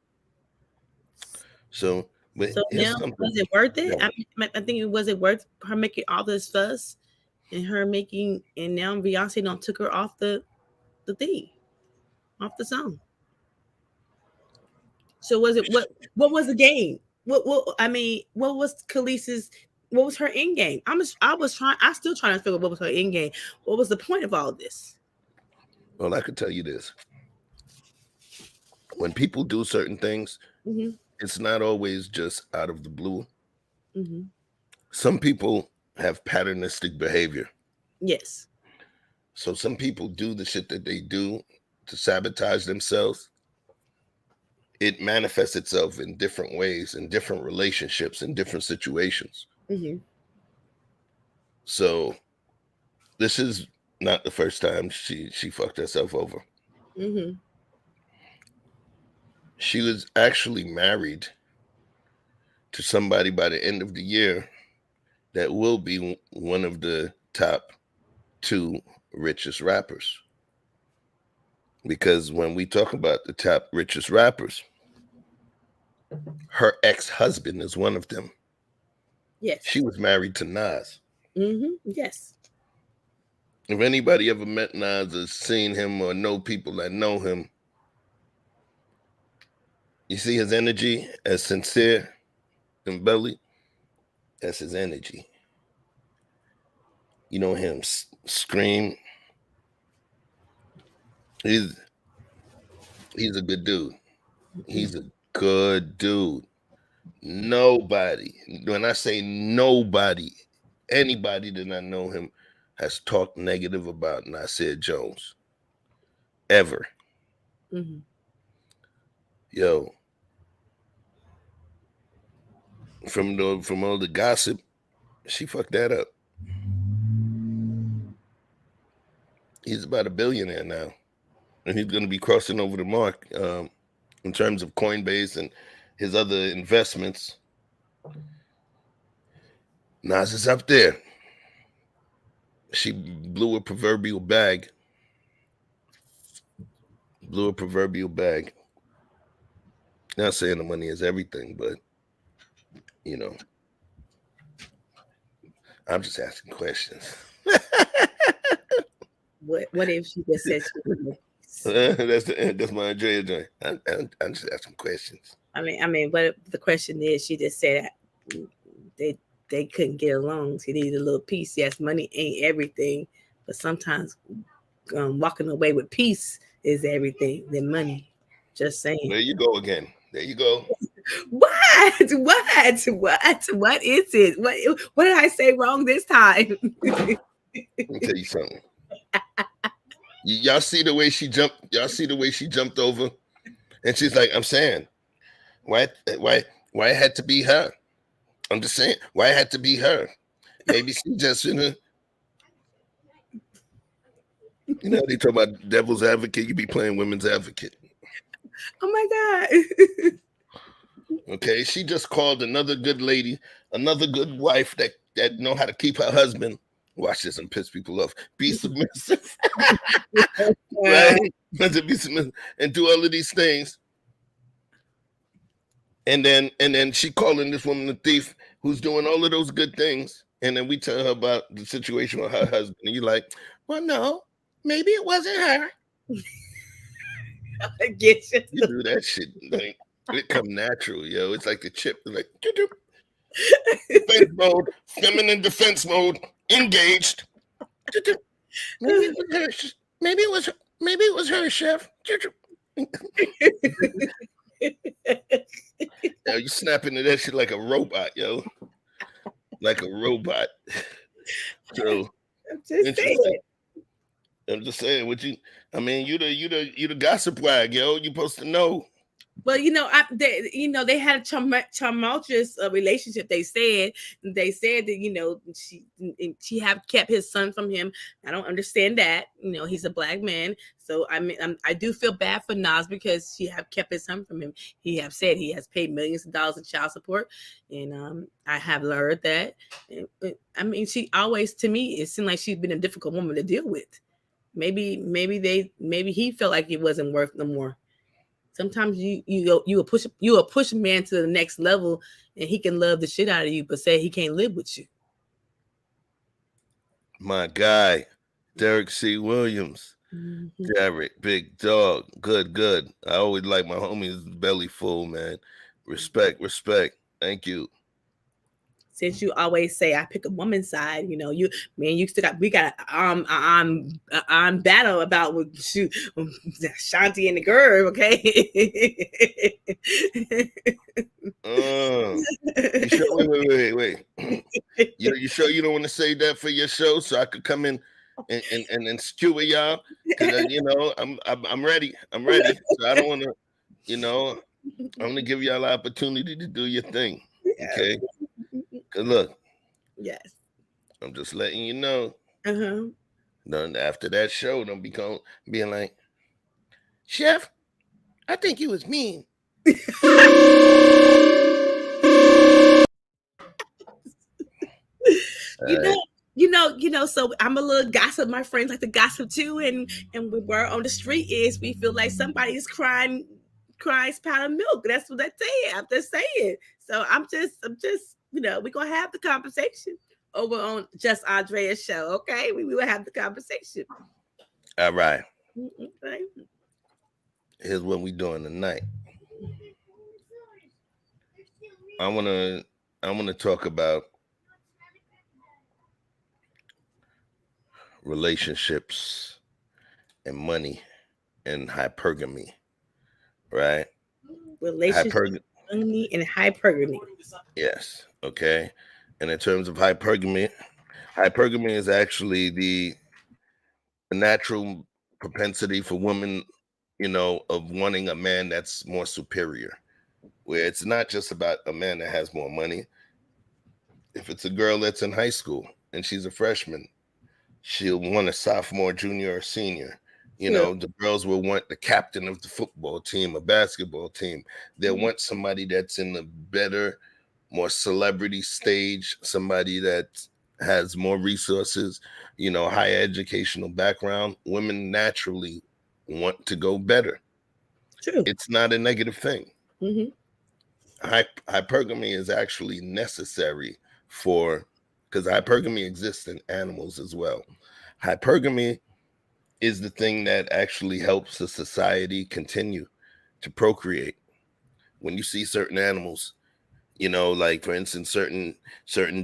So, but So here's now, something. was it worth it? Yeah. I think it was it worth her making all this fuss and her making, and now Beyonce don't took her off the thing, off the song. So was it what was the game? What was Khalees's, what was her end game? I still trying to figure out what was her end game. What was the point of all this? Well, I could tell you this. When people do certain things, Mm-hmm. it's not always just out of the blue. Mm-hmm. Some people have patternistic behavior. Yes. So some people do the shit that they do to sabotage themselves. It manifests itself in different ways, in different relationships, in different situations. Mm-hmm. So this is not the first time she fucked herself over. Mm-hmm. She was actually married to somebody by the end of the year that will be one of the top 2 richest rappers. Because when we talk about the top richest rappers, her ex-husband is one of them. Yes. She was married to Nas. Mm-hmm. Yes. If anybody ever met Nas or seen him or know people that know him, you see his energy as sincere and belly. That's his energy. You know him scream. He's a good dude. He's a good dude. Nobody, when I say nobody, anybody that I know him has talked negative about Nasir Jones. Ever. Mm-hmm. Yo. From all the gossip, she fucked that up. He's about a billionaire now. And he's going to be crossing over the mark in terms of Coinbase and his other investments. Nas is up there. She blew a proverbial bag. Not saying the money is everything, but I'm just asking questions. What if she just said she that's my Andrea joint. I'm just asking questions. I mean, but the question is, she just said they couldn't get along. She needed a little piece. Yes, money ain't everything, but sometimes walking away with peace is everything than money. Just saying. There you go again. There you go. What? What is it? What did I say wrong this time? Let me tell you something. Y'all see the way she jumped? Y'all see the way she jumped over? And she's like, I'm saying, why it had to be her? I'm just saying, why it had to be her? Maybe she just, they talk about devil's advocate. You be playing women's advocate. Oh my God. Okay, she just called another good lady, another good wife that know how to keep her husband. Watch this and piss people off. Be submissive, right? To be submissive and do all of these things. And then she calling this woman a thief who's doing all of those good things. And then we tell her about the situation with her husband. And you're like, well, no, maybe it wasn't her. I get you. You do that shit. Like, it come natural, yo. It's like the chip. Like, defense mode, feminine defense mode, engaged. Maybe it was her. Maybe it was her, chef. Yo, you snap into that shit like a robot, yo. Like a robot. So I'm just saying, what you? I mean, you the gossip wag, yo. You supposed to know. Well, they had a tumultuous relationship. They said that she have kept his son from him. I don't understand that. He's a black man, so I do feel bad for Nas because she have kept his son from him. He have said he has paid millions of dollars in child support, and I have heard that. I mean, she always, to me, it seemed like she's been a difficult woman to deal with. Maybe he felt like it wasn't worth no more. Sometimes you will push a man to the next level, and he can love the shit out of you, but say he can't live with you. My guy, Derek C. Williams, Derek, big dog, good. I always like my homies belly full, man. Respect. Thank you. Since you always say I pick a woman's side, you still we got battle about with Shanti and the girl, okay? You sure, wait. You sure you don't want to say that for your show so I could come in and skewer y'all? Because I'm ready. So I don't want to, I'm gonna give y'all the opportunity to do your thing. Okay. Good luck. Yes. I'm just letting you know. Then after that show, don't be being like, Chef, I think he was mean. So I'm a little gossip. My friends like to gossip too, and we're on the street is we feel like somebody's crying spout of milk. That's what they say. I'm just saying. So I'm just we're gonna have the conversation over on Just Andrea's show. Okay, we will have the conversation. All right. Okay. Here's what we doing tonight. I wanna talk about relationships and money and hypergamy, right? Relationships, money, and hypergamy. Yes. Okay. And in terms of hypergamy is actually the natural propensity for women, of wanting a man that's more superior, where it's not just about a man that has more money. If it's a girl that's in high school and she's a freshman, she'll want a sophomore, junior, or senior. The girls will want the captain of the football team, a basketball team. They'll want somebody that's in the better, more celebrity stage, somebody that has more resources, higher educational background. Women naturally want to go better. True. It's not a negative thing. Hypergamy is actually necessary because hypergamy exists in animals as well. Hypergamy is the thing that actually helps a society continue to procreate. When you see certain animals, like for instance, certain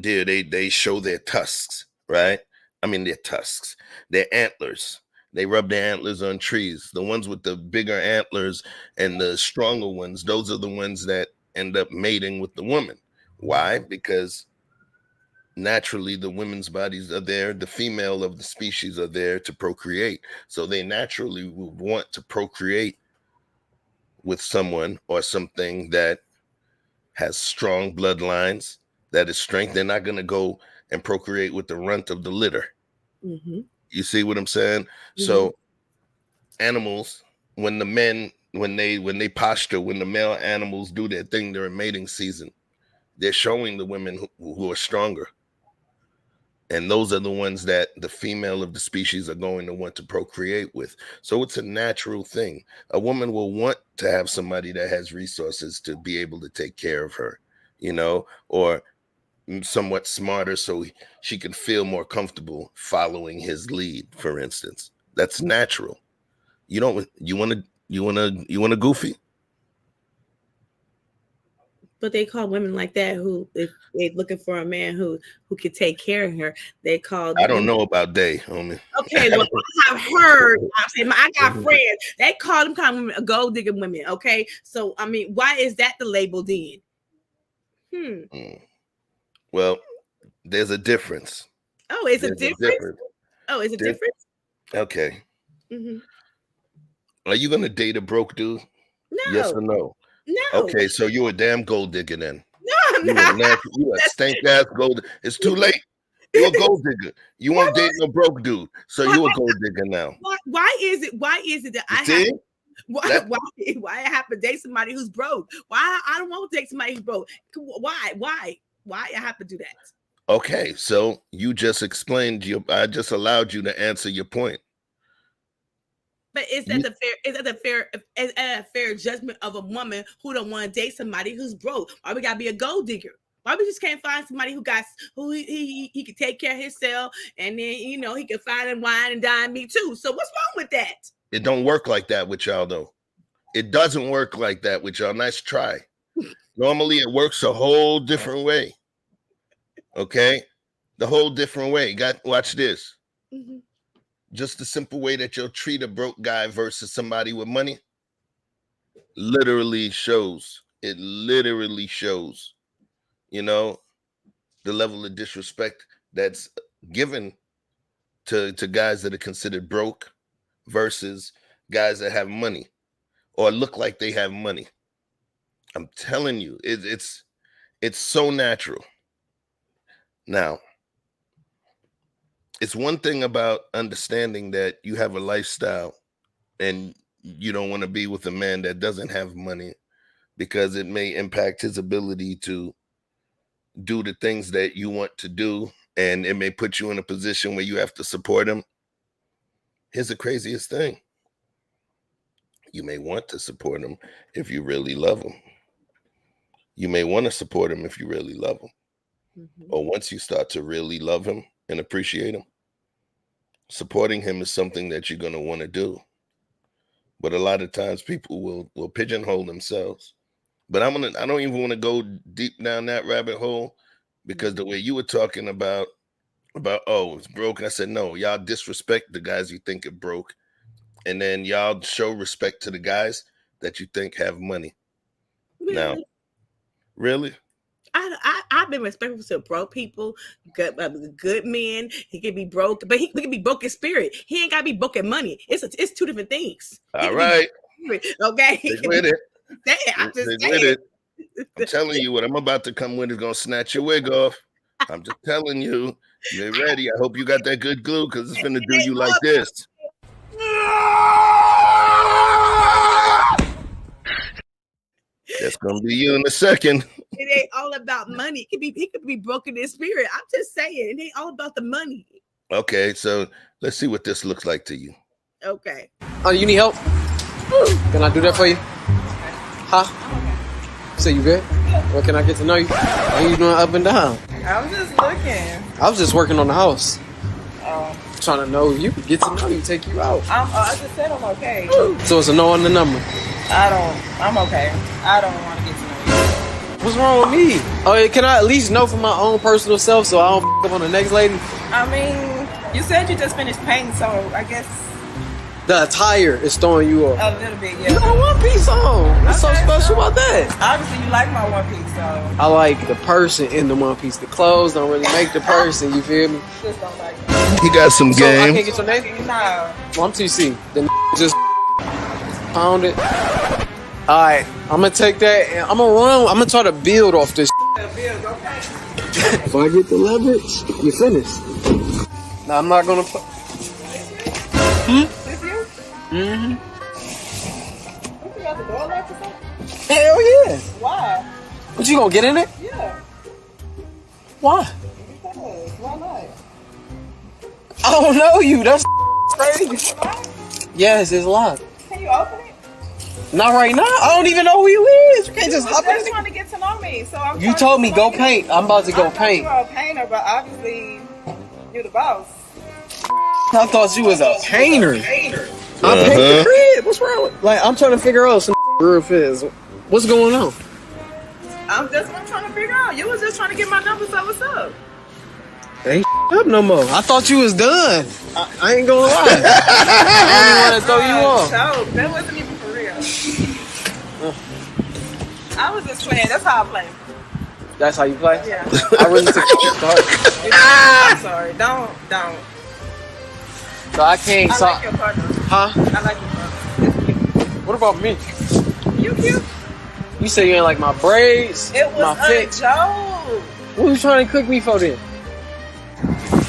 deer, they show their tusks, right? I mean, their tusks, their antlers. They rub their antlers on trees. The ones with the bigger antlers and the stronger ones, those are the ones that end up mating with the woman. Why? Because naturally the women's bodies are there, the female of the species are there to procreate. So they naturally would want to procreate with someone or something that has strong bloodlines, that is strength. They're not going to go and procreate with the runt of the litter. Mm-hmm. You see what I'm saying? Mm-hmm. So animals, when they posture, when the male animals do their thing during mating season, they're showing the women who are stronger. And those are the ones that the female of the species are going to want to procreate with. So it's a natural thing. A woman will want to have somebody that has resources to be able to take care of her, you know, or somewhat smarter so she can feel more comfortable following his lead, for instance. That's natural. You want a goofy? But they call women like that who, if they're looking for a man who could take care of her, they call. I don't know about they, homie. Okay, well, I've heard. I'm saying I got friends. They call them kind of women, gold digger women. Okay, so I mean, why is that the label then? Well, there's a difference. Oh, is it different? Oh, is it different? Okay. Mm-hmm. Are you gonna date a broke dude? No. Yes or no? No. Okay, so you're a damn gold digger then. No, I'm not. You a stank ass gold. It's too late. You're a gold digger. You won't date no broke dude, so you're a gold digger now. Why is it that I have? Why I have to date somebody who's broke? Why I don't want to date somebody who's broke? Why I have to do that? Okay, so you just explained I just allowed you to answer your point. But is that a fair judgment of a woman who don't want to date somebody who's broke? Why we gotta be a gold digger? Why we just can't find somebody who he can take care of himself, and then he can find and wine and dine me too? So what's wrong with that? It don't work like that with y'all though. It doesn't work like that with y'all. Nice try. Normally it works a whole different way. Okay, the whole different way. Watch this. Mm-hmm. Just the simple way that you'll treat a broke guy versus somebody with money literally shows. It literally shows, the level of disrespect that's given to guys that are considered broke versus guys that have money or look like they have money. I'm telling you, it's so natural. Now, it's one thing about understanding that you have a lifestyle and you don't want to be with a man that doesn't have money because it may impact his ability to do the things that you want to do, and it may put you in a position where you have to support him. Here's the craziest thing. You may want to support him if you really love him. You may want to support him if you really love him. Mm-hmm. Or once you start to really love him and appreciate him, supporting him is something that you're going to want to do. But a lot of times people will pigeonhole themselves. But I don't even want to go deep down that rabbit hole, because the way you were talking about it's broke. I said, no, y'all disrespect the guys you think are broke. And then y'all show respect to the guys that you think have money. Really? Now, really? I've been respectful to broke people, good men. He can be broke, but he can be broke in spirit. He ain't got to be broke in money. It's two different things. All right. Okay. Stick with it. I'm just Stick with it. I'm telling you, what I'm about to come with is going to snatch your wig off. I'm just telling you. Get ready. I hope you got that good glue, because it's going to do you like this. That's going to be you in a second. It ain't all about money. He could be broken in spirit. I'm just saying, it ain't all about the money. Okay, so let's see what this looks like to you. Okay. Oh, you need help? Can I do that for you? Huh? So you good? Well, can I get to know you? What are you doing up and down? I'm just looking. I was just working on the house. Oh. Trying to know if you could get to know you, take you out. I just said I'm okay. So it's a no on the number. I'm okay. I don't want to get to know you. What's wrong with me? Oh, can I at least know for my own personal self so I don't up on the next lady? I mean, you said you just finished painting, so I guess The attire is throwing you off. A little bit, yeah. You got a one piece on. What's so special about that? Obviously, you like my one piece, so I like the person in the one piece. The clothes don't really make the person. You feel me? just don't like it. He got some So I game. can't get your name. No. Well, I'm TC. The just pound it. All right, I'm gonna take that and I'm gonna run. I'm gonna try to build off this. If I get the leverage, you finished. Now I'm not gonna. With you? Mm-hmm. What, you got the door locked or something? Hell yeah. Why? What, you gonna get in it? Yeah. Why? Because, why not? I don't know you. That's crazy. Yes, it's locked. Can you open it? Not right now. I don't even know who you is. You can't just hop in just it. trying to get to know me, so I'm You told me go paint. I'm about to go paint. You're a painter, but obviously you're the boss. I thought you was a painter. I paint the crib. What's wrong with? Like, I'm trying to figure out some real fizz. What's going on? I'm just what I'm trying to figure out. You was just trying to get my number, so what's up? Ain't up no more. I thought you was done. I ain't gonna lie. I don't even want to throw you off. No, that wasn't even for real. I was just playing. That's how I play. That's how you play? Yeah. I really took it to heart. I'm sorry. Don't. So I can't I talk. like your partner. Huh? I like your partner. It's cute. What about me? You cute? You say you ain't like my braids, It was my a fit. joke. What you trying to cook me for then?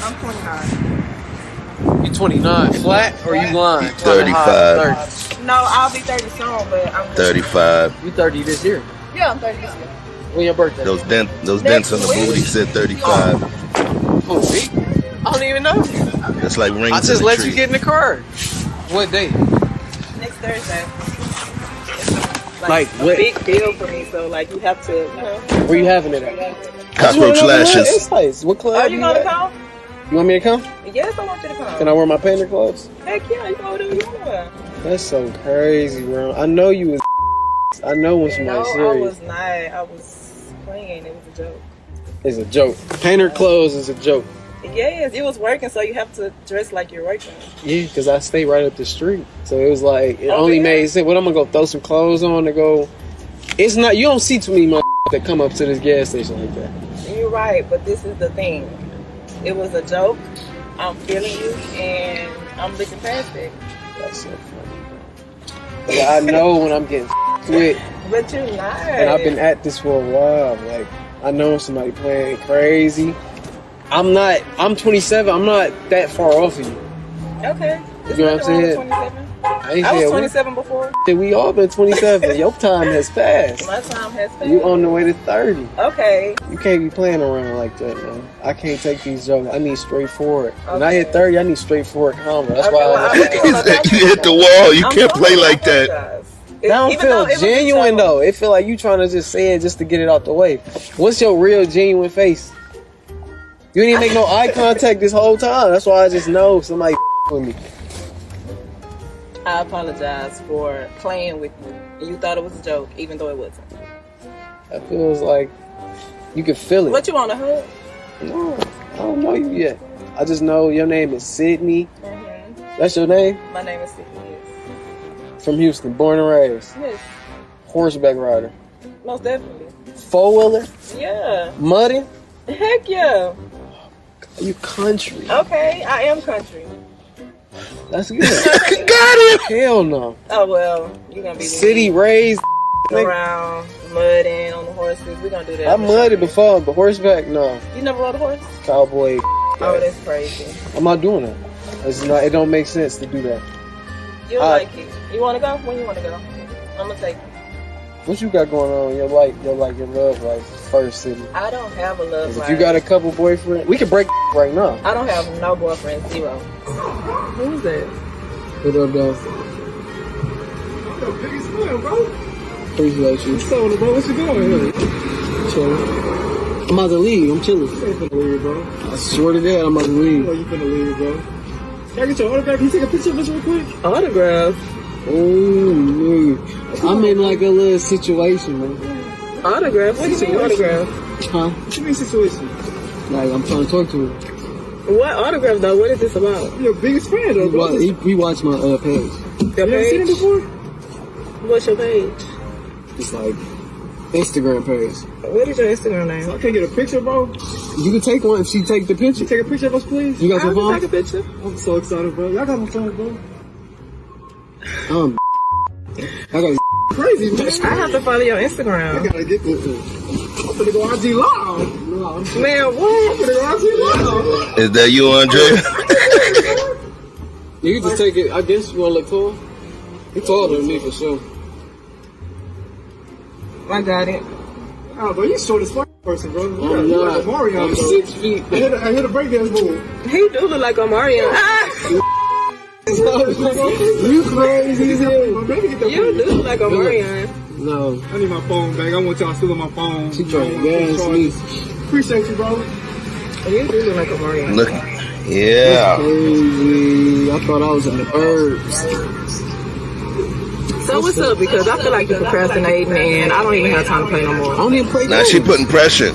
I'm 29. You 29 flat or you lying? 35. No, I'll be 30 soon, but I'm 35. You 30 this year. Yeah, I'm 30 this year. When your birthday? Those dents on the booty said 35. Who, me? I don't even know. That's like rings. I just in the let tree. you get in the car. What day? Next Thursday. Like a what? big deal for me, so like you have to, you know. Where you having it at? Cockroach lashes. What club? Are you gonna come? You want me to come? Yes, I want you to come. Can I wear my painter clothes? Heck yeah, you can go do what you want. That's so crazy, bro. I know you was. I know when somebody's No, I serious. was not. I was playing. It was a joke. It's a joke. Painter clothes is a joke. Yes, it was working, so you have to dress like you're working. Yeah, because I stay right up the street. So it was like, it Oh, only yeah? made sense. What, I'm going to go throw some clothes on to go. It's not, you don't see too many that come up to this gas station like that. You're right, but this is the thing. It was a joke. I'm feeling you, and I'm looking past it. That's so funny. But I know when I'm getting with. But you're not. And I've been at this for a while. Like, I know somebody playing crazy. I'm 27. I'm not that far off of you. Okay. You know what I'm saying? 27? I was 27 before. We all been 27. Your time has passed. My time has passed. You on the way to 30. Okay. You can't be playing around like that, man. I can't take these jokes. I need straightforward. When I hit 30, I need straightforward combo. That's why you hit the wall. You can't play like that. That don't feel genuine though. It feel like you trying to just say it just to get it out the way. What's your real genuine face? You didn't even make no eye contact this whole time. That's why I just know somebody with me. I apologize for playing with you. And you thought it was a joke, even though it wasn't. That feels like you can feel it. What you want, a hug? No, I don't know you yet. I just know your name is Sydney. Mm-hmm. That's your name? My name is Sydney. Yes. From Houston, born and raised. Yes. Horseback rider. Most definitely. Four-wheeler? Yeah. Muddy? Heck yeah. You country. Okay, I am country. That's good. Got it. Hell no. Oh well, you're gonna be City raised. around mudding on the horses. We're gonna do that. I mudded before, but horseback, no. You never rode a horse? Cowboy. Oh, that's crazy. I'm not doing that. It's not. It don't make sense to do that. You'll like it. You wanna go? When you wanna go? I'm gonna take you. What you got going on? Your love life first, City. I don't have a love life. If you got a couple boyfriends, we can break right now. I don't have no boyfriend. Zero. Who's that? What up, dog? Peace, bro. Appreciate you. What's up, bro? What you doing here? Chilling. I'm about to leave. I'm chilling. You ain't finna leave, bro. I swear to God, I'm about to leave. You finna leave, bro. Can I get your autograph? Can you take a picture of us real quick? Autograph? Oh, man. I'm in like a little situation, man. Autograph? What do you mean autograph? Huh? What you mean situation? Like, I'm trying to talk to her. What autograph though? What is this about? Your biggest fan though. He watched my page. Your page? Seen it before? What's your page? It's like Instagram page. What is your Instagram name? So I can't get a picture, bro. You can take one if she take the picture. Take a picture of us, please. You got your phone? Take a picture. I'm so excited, bro. Y'all got my phone, bro. I got Crazy, man. I have to follow your Instagram. I gotta get this. I'm gonna go IG live. No, Man, what? I'm gonna go IG live. Is that you, Andrea? You can just take it. I guess you want to look tall. You're taller than me for sure. I got it. Oh, bro, you short as fuck person, bro. I'm You not. like a Mario, I'm bro. 6 feet. I hit a breakdance move. He do look like a Mario. You crazy as hell. Maybe get that You do look like a Mario. No. I need my phone back. I want y'all stealing my phone. She trying to gas me. Appreciate you, bro. You do look like a Mario. Look, That's yeah. crazy. I thought I was in the burbs. So what's up? Because I feel like you're procrastinating and I don't even have time to play no I more. don't even play Now games. she putting pressure.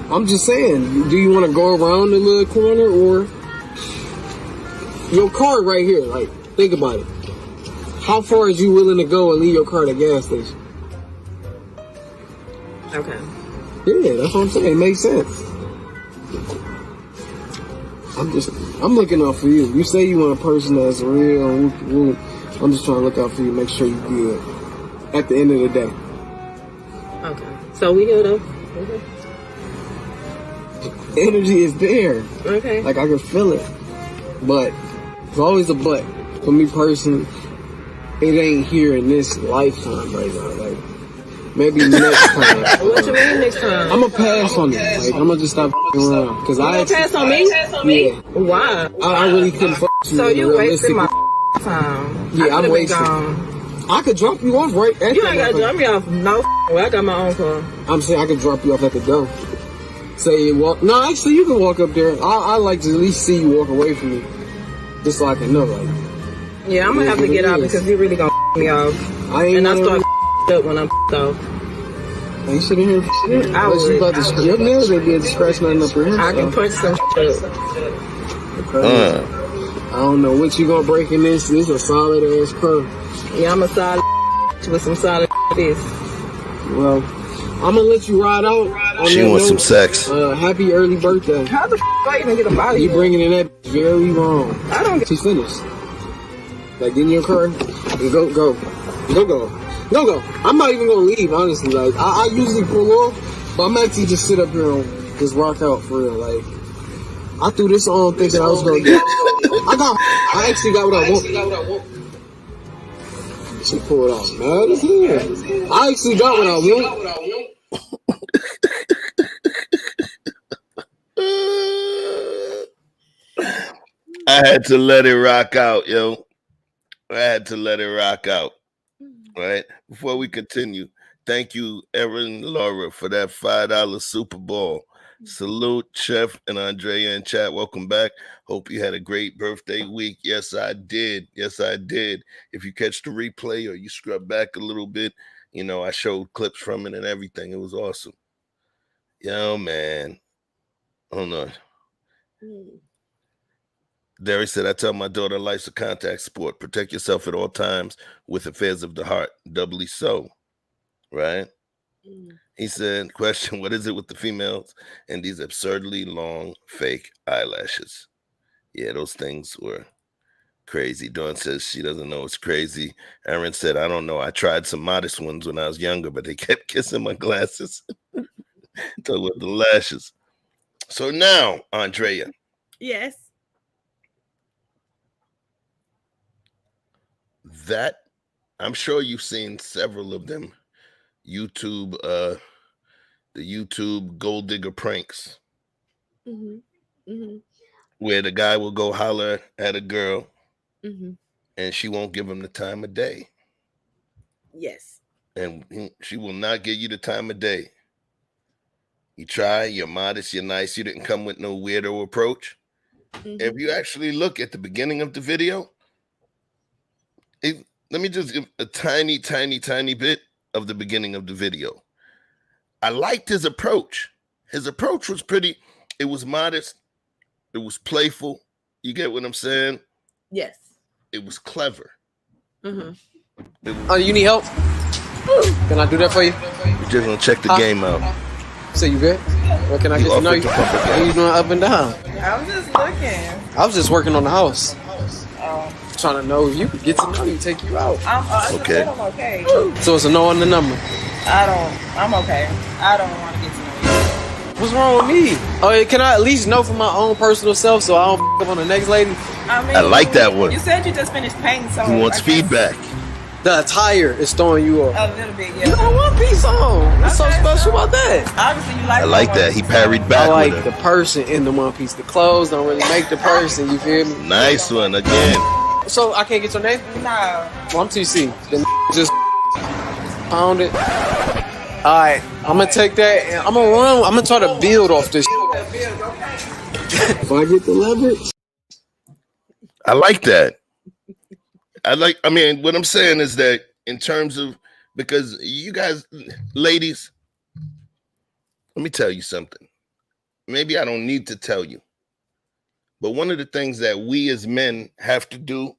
I'm just saying, do you want to go around the little corner or your car right here? Like, think about it. How far is you willing to go and leave your car at a gas station? Okay. Yeah, that's what I'm saying. It makes sense. I'm looking out for you. You say you want a person that's real. I'm just trying to look out for you, make sure you're good. At the end of the day. Okay. So we here though? Energy is there. Okay. Like, I can feel it. But, there's always a but. For me personally, it ain't here in this lifetime right now. Like, maybe next time. What you mean next time? I'm gonna pass on it. Like, I'm gonna just stop around. Cause You gonna pass on me? Yeah. Why? I really couldn't fuck with you. So you wasting my realistically. time. Yeah, I I'm could've been wasting. gone. I could drop you off right at You ain't gotta drop me off. No, I got my own car. I'm saying I could drop you off at the door. Say you walk. No, actually, you can walk up there. I like to at least see you walk away from me, just so I can know. Like, Yeah, I'm gonna have to get out because you really gonna me off. I ain't. And I gonna- start up when I'm off. You shouldn't hear shit. I Unless you would. about to your nails may be able to scratch nothing up your hair. I can punch some shit up. I don't know what you gonna break in this. This is a solid ass car. Yeah, I'm a solid with some solid this. Well, I'm gonna let you ride out. On She that wants some note. sex. Happy early birthday. How the I even get a body? You bringing in that very wrong. I don't get. She finished. Like, get in your car and go. I'm not even gonna leave, honestly. Like, I usually pull off, but I'm actually just sit up here and just rock out for real. Like, I threw this on thinking I was gonna get. I actually got what I want. She pulled off mad as hell. I actually got what I want. I had to let it rock out, yo. I had to let it rock out. Right? Before we continue, thank you, Erin Laura, for that $5 Super Bowl. Salute, Chef and Andrea in chat. Welcome back. Hope you had a great birthday week. Yes, I did. Yes, I did. If you catch the replay or you scrub back a little bit, you know, I showed clips from it and everything. It was awesome. Yo, man. Hold on. Derry said, I tell my daughter life's a contact sport. Protect yourself at all times with affairs of the heart. Doubly so. Right? He said, question, what is it with the females and these absurdly long fake eyelashes? Yeah, those things were crazy. Dawn says she doesn't know it's crazy. Aaron said, I don't know. I tried some modest ones when I was younger, but they kept kissing my glasses. Talk about the lashes. So now, Andrea. Yes. That, I'm sure you've seen several of them. YouTube, the YouTube gold digger pranks, where the guy will go holler at a girl, and she won't give him the time of day. Yes. And she will not give you the time of day. You try, you're modest, you're nice, you didn't come with no weirdo approach. If you actually look at the beginning of the video, let me just give a tiny bit of the beginning of the video. I liked his approach. His approach was pretty, it was modest, It was playful. You get what I'm saying? Yes. It was clever. Oh, you need help? Can I do that for you? We're just gonna check the game out. So you good? What can I get to know you? What are you doing up and down? I'm just looking. I was just working on the house. Oh. Trying to know if you could get to know you, take you out. I'm Okay. I'm okay. So it's a no on the number. I'm okay. I don't want to get to know you. What's wrong with me? Oh, can I at least know for my own personal self so I don't f up on the next lady? I like that one. You said you just finished painting, so He wants feedback. The attire is throwing you off. a little bit, yeah. You got one piece on. What's so special about that? Obviously, you like. I like that. He parried back I like with the it. person in the one piece. The clothes don't really make the person. You feel me? Nice one again. So I can't get your name? No. Well, I'm TC. Then just pound it. All right, I'm gonna take that. And I'm gonna run. I'm gonna try to build off this. If I get the leverage. I like that. I mean, what I'm saying is that in terms of, because you guys, ladies, let me tell you something. Maybe I don't need to tell you, but one of the things that we as men have to do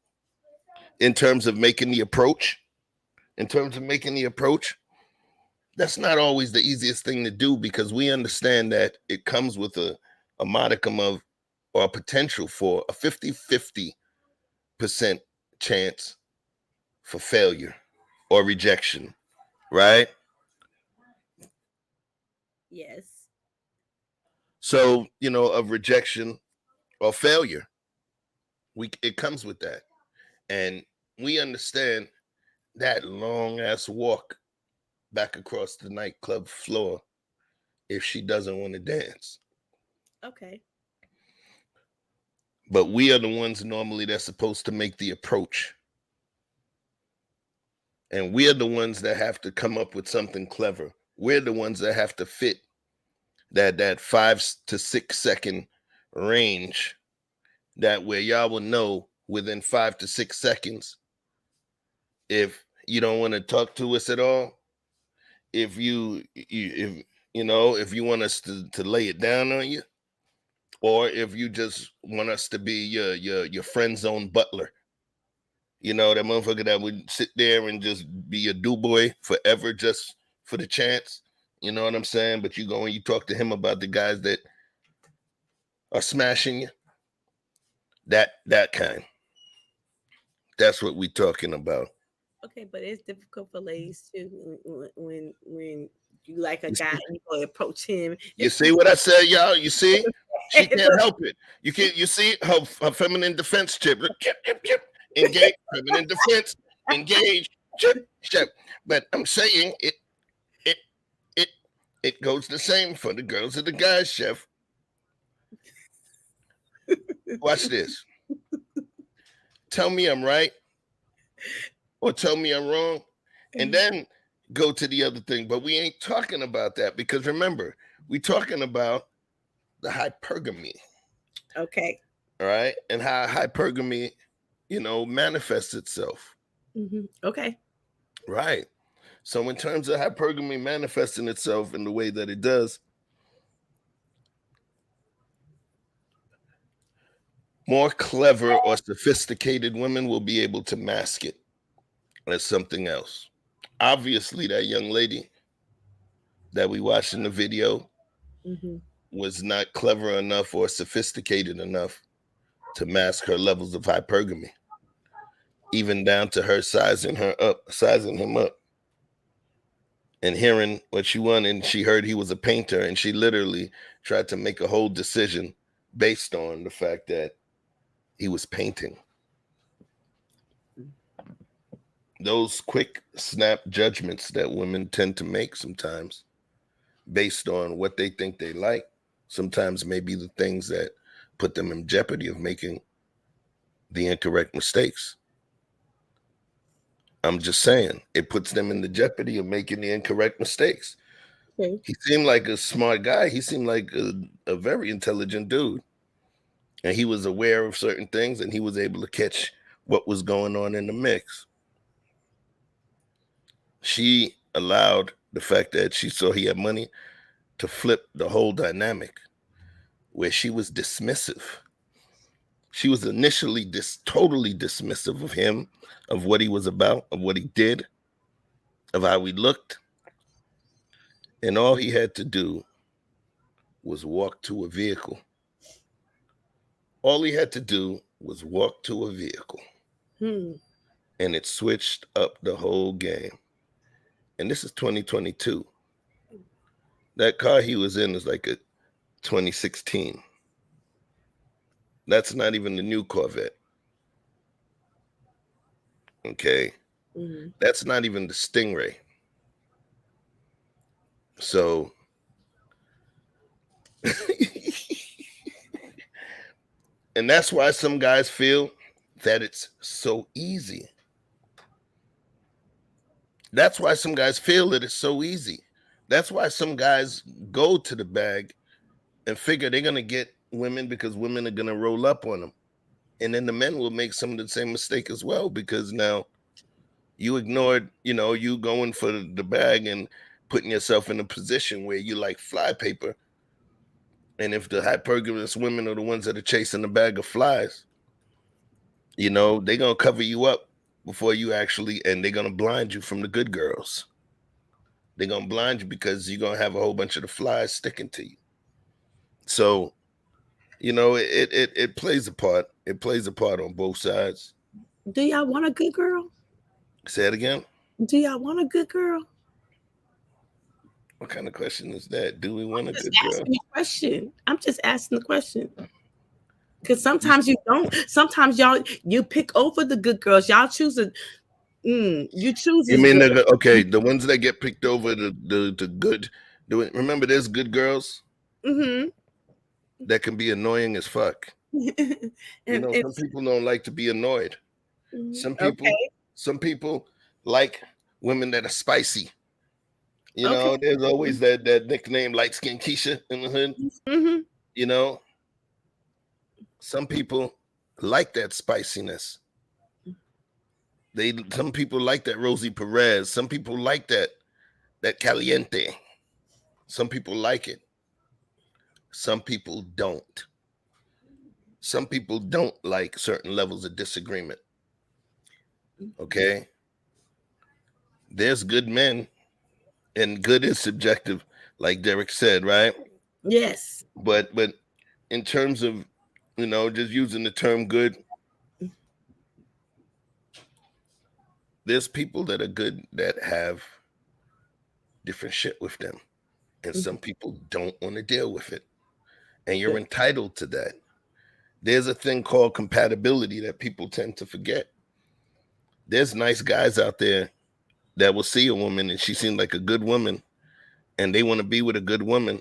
in terms of making the approach, that's not always the easiest thing to do, because we understand that it comes with a modicum of, or a potential for a 50-50% chance for failure or rejection, right? Yes. So, of rejection or failure, it comes with that. And we understand that long ass walk back across the nightclub floor if she doesn't want to dance. Okay. But we are the ones normally that's supposed to make the approach. And we're the ones that have to come up with something clever. We're the ones that have to fit that 5 to 6 second range, that where y'all will know within 5 to 6 seconds if you don't want to talk to us at all, if you want us to lay it down on you, or if you just want us to be your friend zone butler. That motherfucker that would sit there and just be a do-boy forever just for the chance. You know what I'm saying? But you go and you talk to him about the guys that are smashing you. That kind. That's what we're talking about. Okay, but it's difficult for ladies too when you like a guy and you go approach him. You see what I said, y'all? You see? She can't help it. You see her feminine defense chip. Engage, feminine defense, engage, chip. But I'm saying it goes the same for the girls and the guys, chef. Watch this. Tell me I'm right or tell me I'm wrong, and then go to the other thing. But we ain't talking about that, because remember, we're talking about the hypergamy. Okay. All right. And how hypergamy, manifests itself. Okay. Right. So in terms of hypergamy manifesting itself in the way that it does, more clever or sophisticated women will be able to mask it as something else. Obviously, that young lady that we watched in the video was not clever enough or sophisticated enough to mask her levels of hypergamy, even down to her sizing him up, and hearing what she wanted. And she heard he was a painter, and she literally tried to make a whole decision based on the fact that he was painting. Those quick snap judgments that women tend to make sometimes based on what they think they like, sometimes may be the things that put them in jeopardy of making the incorrect mistakes. I'm just saying, it puts them in the jeopardy of making the incorrect mistakes. Okay. He seemed like a smart guy. He seemed like a very intelligent dude. And he was aware of certain things, and he was able to catch what was going on in the mix. She allowed the fact that she saw he had money to flip the whole dynamic. where she was dismissive. She was initially totally dismissive of him, of what he was about, of what he did, of how he looked. And all he had to do was walk to a vehicle. All he had to do was walk to a vehicle. And it switched up the whole game. And this is 2022. That car he was in is like a 2016. That's not even the new Corvette. Okay. That's not even the Stingray. So and that's why some guys feel that it's so easy. That's why some guys feel that it's so easy. That's why some guys go to the bag and figure they're going to get women because women are going to roll up on them. And then the men will make some of the same mistake as well, because now you ignored, you going for the bag and putting yourself in a position where you like flypaper. And if the hypergamous women are the ones that are chasing the bag of flies, they're going to cover you up before you actually, and they're going to blind you from the good girls. They're going to blind you because you're going to have a whole bunch of the flies sticking to you. So, it plays a part. It plays a part on both sides. Do y'all want a good girl? Say it again. Do y'all want a good girl? What kind of question is that? Do we want a good girl? I'm just asking the question. Because sometimes you don't. Sometimes you pick over the good girls. Y'all choose you choose. You mean the ones that get picked over the good? Remember, there's good girls that can be annoying as fuck. Some people don't like to be annoyed. Some people like women that are spicy. There's always that nickname, light skin Keisha in the hood. Some people like that spiciness. Some people like that Rosie Perez. Some people like that caliente. Some people like it. Some people don't. Some people don't like certain levels of disagreement. Okay? There's good men, and good is subjective, like Derek said, right? Yes. But in terms of, just using the term good, there's people that are good that have different shit with them. And some people don't want to deal with it. And you're entitled to that. There's a thing called compatibility that people tend to forget. There's nice guys out there that will see a woman and she seems like a good woman and they want to be with a good woman,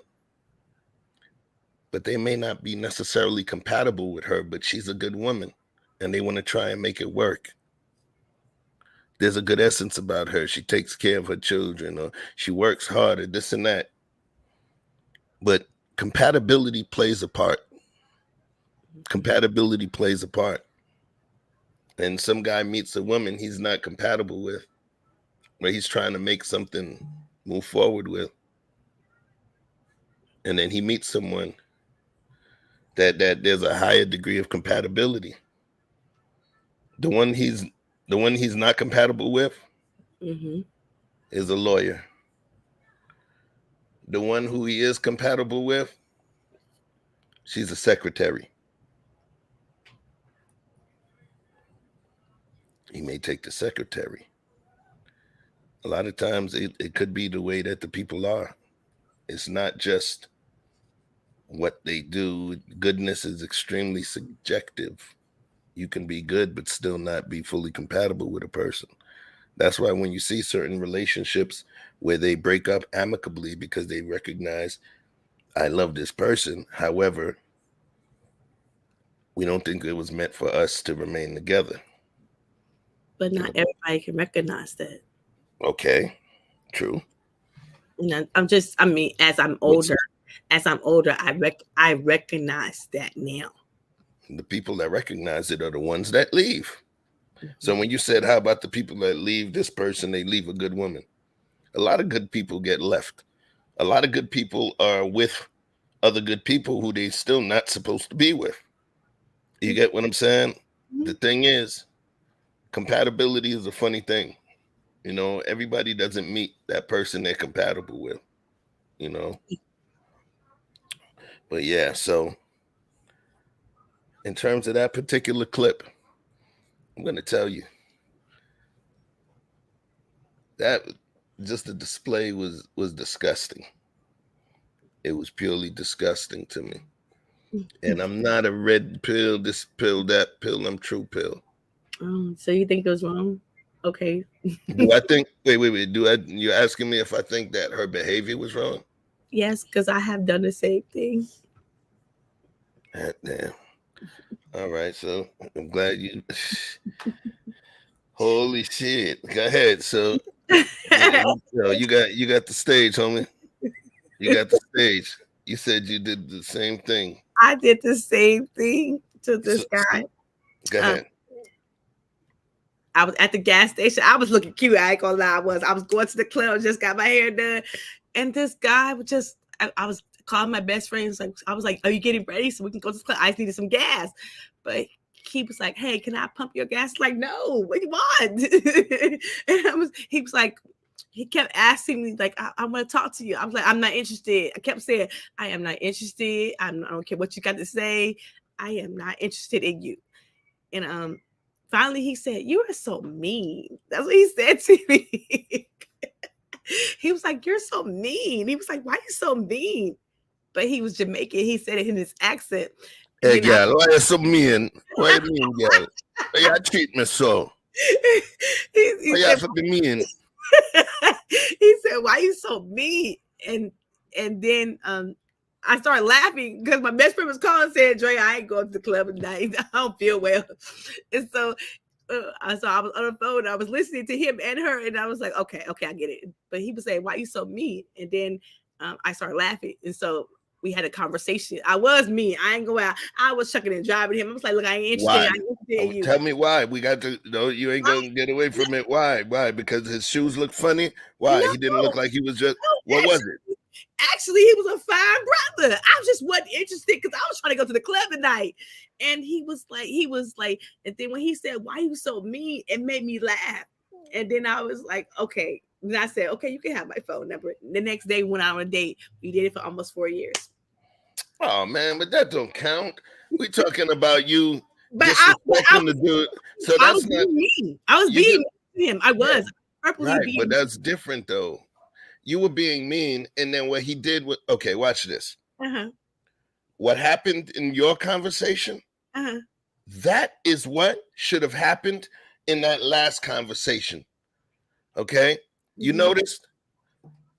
but they may not be necessarily compatible with her, but she's a good woman and they want to try and make it work. There's a good essence about her. She takes care of her children, or she works hard, or this and that. But compatibility plays a part. Compatibility plays a part. And some guy meets a woman he's not compatible with, where he's trying to make something move forward with. And then he meets someone that there's a higher degree of compatibility. The one he's not compatible with is a lawyer. The one who he is compatible with, she's a secretary. He may take the secretary. A lot of times it could be the way that the people are. It's not just what they do. Goodness is extremely subjective. You can be good, but still not be fully compatible with a person. That's why when you see certain relationships where they break up amicably because they recognize, I love this person. However, we don't think it was meant for us to remain together. But not everybody can recognize that. Okay, true. As I'm older, I recognize that now. The people that recognize it are the ones that leave. So when you said, how about the people that leave this person, they leave a good woman? A lot of good people get left. A lot of good people are with other good people who they still not supposed to be with. You get what I'm saying? The thing is, compatibility is a funny thing. You know, everybody doesn't meet that person they're compatible with, you know. But yeah, so in terms of that particular clip, I'm going to tell you that just the display was disgusting. It was purely disgusting to me. And I'm not a red pill, this pill, that pill, I'm true pill. So you think it was wrong? Okay. Do I think, wait, you're asking me if I think that her behavior was wrong? Yes, because I have done the same thing. Damn. All right, so I'm glad you. Holy shit! Go ahead. So, you got the stage, homie. You got the stage. You said you did the same thing. I did the same thing to this guy. Go ahead. I was at the gas station. I was looking cute. I ain't gonna lie. I was going to the club, just got my hair done, and this guy was just. I was calling my best friends. Like I was like, "Are you getting ready so we can go to the club?" I just needed some gas, but he was like, "Hey, can I pump your gas?" Like, no, what do you want? And he was like, he kept asking me, like, I want to talk to you. I was like, I'm not interested. I kept saying, I am not interested. I don't care what you got to say. I am not interested in you. And finally he said, "You are so mean." That's what he said to me. He was like, "You're so mean." He was like, "Why are you so mean?" But he was Jamaican. He said it in his accent. Hey, girl, why you so mean? Why you mean, girl? Why you treat me so? Why you have to be mean? He said, "Why you so mean?" And then I started laughing because my best friend was calling and said, "Dre, I ain't going to the club tonight. I don't feel well." And so I was on the phone. I was listening to him and her, and I was like, okay, I get it. But he was saying, "Why you so mean?" And then I started laughing, and so we had a conversation. I was mean. I ain't go out. I was chucking and driving him. I was like, "Look, I ain't interested. I ain't interested in you." Tell me why. We got to. No, you ain't gonna get away from it. Why? Why? Because his shoes look funny. Why? No, he didn't look like he was just. What was it? Actually, he was a fine brother. I just wasn't interested because I was trying to go to the club tonight. And he was like, and then when he said, "Why you so mean?" it made me laugh. And then I was like, okay. And I said, "Okay, you can have my phone number." The next day, we went out on a date. We did it for almost 4 years. Oh man, but that don't count. We talking about you but disrespecting the dude. So I that's was not being mean. I was being mean to him. I was right, but that's different though. You were being mean, and then what he did with okay, watch this. What happened in your conversation? That is what should have happened in that last conversation. Okay, you noticed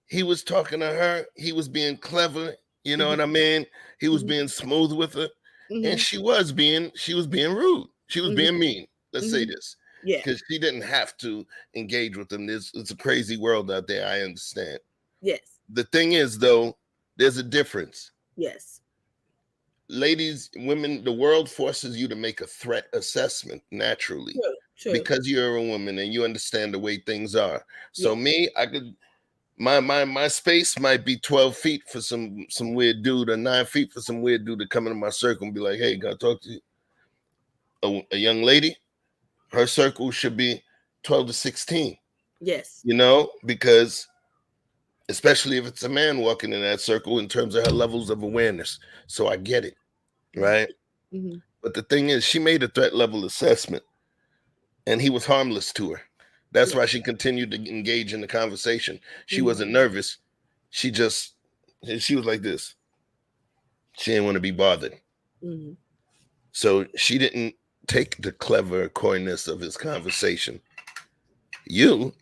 he was talking to her. He was being clever. You know what I mean? He was being smooth with her, and she was being rude. She was being mean. Let's say this, because she didn't have to engage with him. It's a crazy world out there. I understand. Yes. The thing is, though, there's a difference. Yes. Ladies, women, the world forces you to make a threat assessment naturally. True. Because you're a woman and you understand the way things are. So me, I could. My space might be 12 feet for some weird dude, or 9 feet for some weird dude to come into my circle and be like, "Hey, gotta talk to you." A young lady, her circle should be 12 to 16. Yes. You know, because especially if it's a man walking in that circle in terms of her levels of awareness. So I get it, right? But the thing is, she made a threat level assessment and he was harmless to her. That's why she continued to engage in the conversation. She wasn't nervous. She was like this. She didn't want to be bothered. So she didn't take the clever coyness of his conversation. You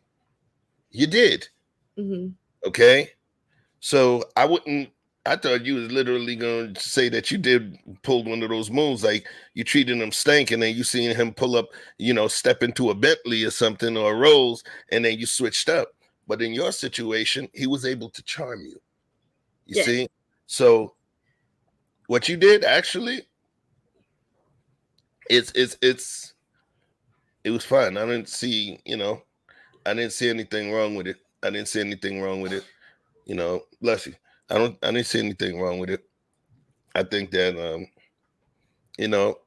did. Okay. So I thought you was literally going to say that you did pull one of those moves, like you treated him stank and then you seen him pull up, step into a Bentley or something or a Rolls, and then you switched up. But in your situation, he was able to charm you. You see? So what you did actually, it was fine. I didn't see anything wrong with it. Bless you. I didn't see anything wrong with it. I think that you know,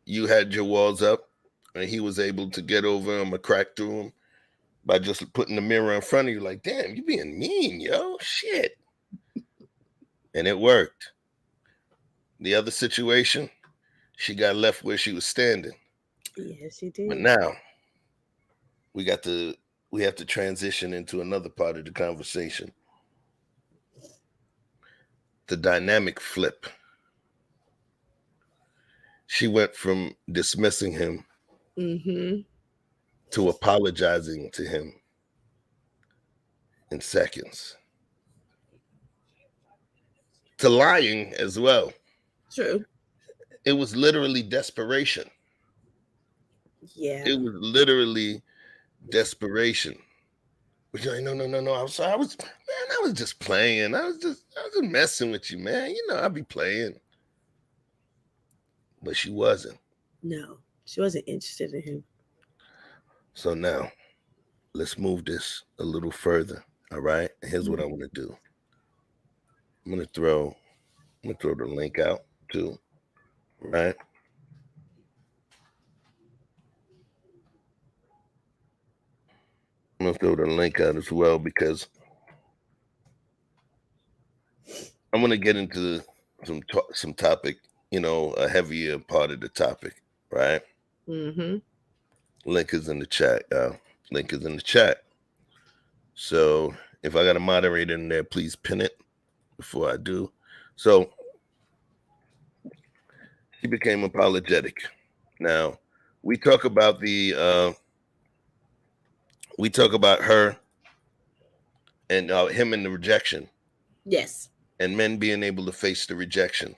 you had your walls up, and he was able to get over them or crack through them by just putting the mirror in front of you. Like, damn, you being mean, yo, shit. And it worked. The other situation, she got left where she was standing. Yes, she did. But now we have to transition into another part of the conversation. The dynamic flip. She went from dismissing him to apologizing to him in seconds. To lying as well. True. It was literally desperation. Yeah. It was literally desperation. But you're like, no. I'm sorry. I was just playing. I was just messing with you, man. You know, I'd be playing. But she wasn't. No, she wasn't interested in him. So now, let's move this a little further. All right. Here's what I want to do. I'm gonna throw the link out too. Right. I'm gonna throw the link out as well because I'm gonna get into some topic, you know, a heavier part of the topic, right? Link is in the chat, y'all. Link is in the chat. So if I got a moderator in there, please pin it before I do. So he became apologetic. Now we talk about her and him and the rejection. Yes. And men being able to face the rejection.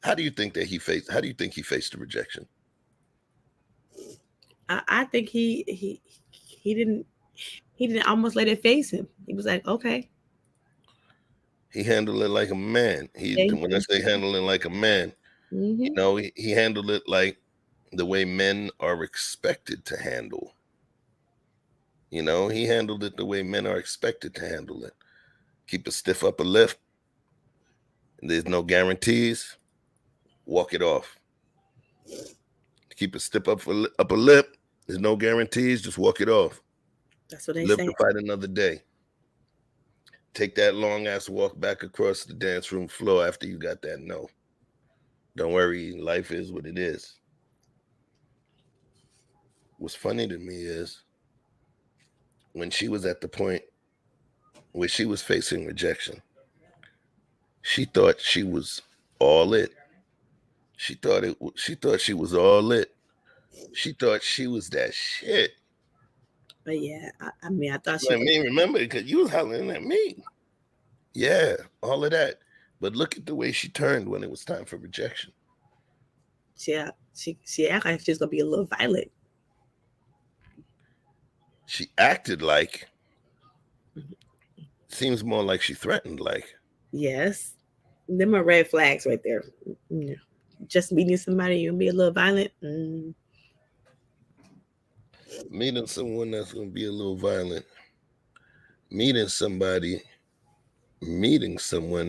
How do you think he faced the rejection? I think he didn't almost let it face him. He was like, okay. He handled it like a man. When I say handling like a man, you know, he handled it like the way men are expected to handle. You know, he handled it the way men are expected to handle it. Keep a stiff upper lip. There's no guarantees. Walk it off. Keep a stiff upper lip. There's no guarantees. Just walk it off. That's what they Live say. to fight another day. Take that long ass walk back across the dance room floor after you got that no. Don't worry, life is what it is. What's funny to me is when she was at the point where she was facing rejection, she thought she was all it. She thought she was all it. She thought she was that shit. But yeah, I mean, I thought she. I mean, remember, because you was hollering at me. Yeah, all of that. But look at the way she turned when it was time for rejection. Yeah, she acted like she was gonna be a little violent. She acted like. Seems more like she threatened like. Yes. Them are red flags right there. Yeah. Just meeting somebody, you'll be a little violent. Meeting someone that's going to be a little violent. Meeting someone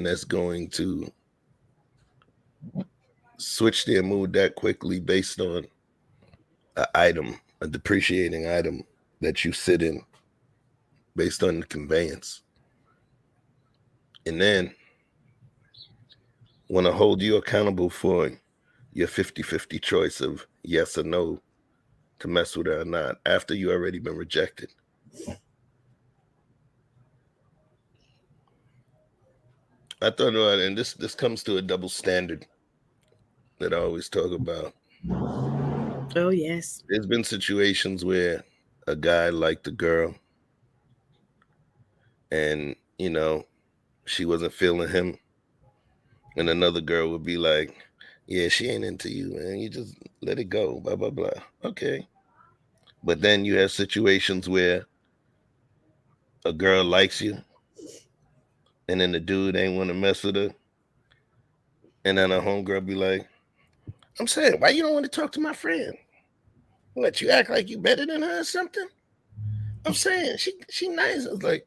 that's going to switch their mood that quickly based on a depreciating item that you sit in based on the conveyance. And then want to hold you accountable for your 50-50 choice of yes or no to mess with her or not after you already been rejected. I thought about it, and this comes to a double standard that I always talk about. Oh, yes. There's been situations where a guy liked a girl and, you know, she wasn't feeling him. And another girl would be like, yeah, she ain't into you, man. You just let it go, blah, blah, blah. Okay. But then you have situations where a girl likes you and then the dude ain't want to mess with her. And then a homegirl be like, I'm saying, why you don't want to talk to my friend? What, you act like you better than her or something? I'm saying, she nice. I was like,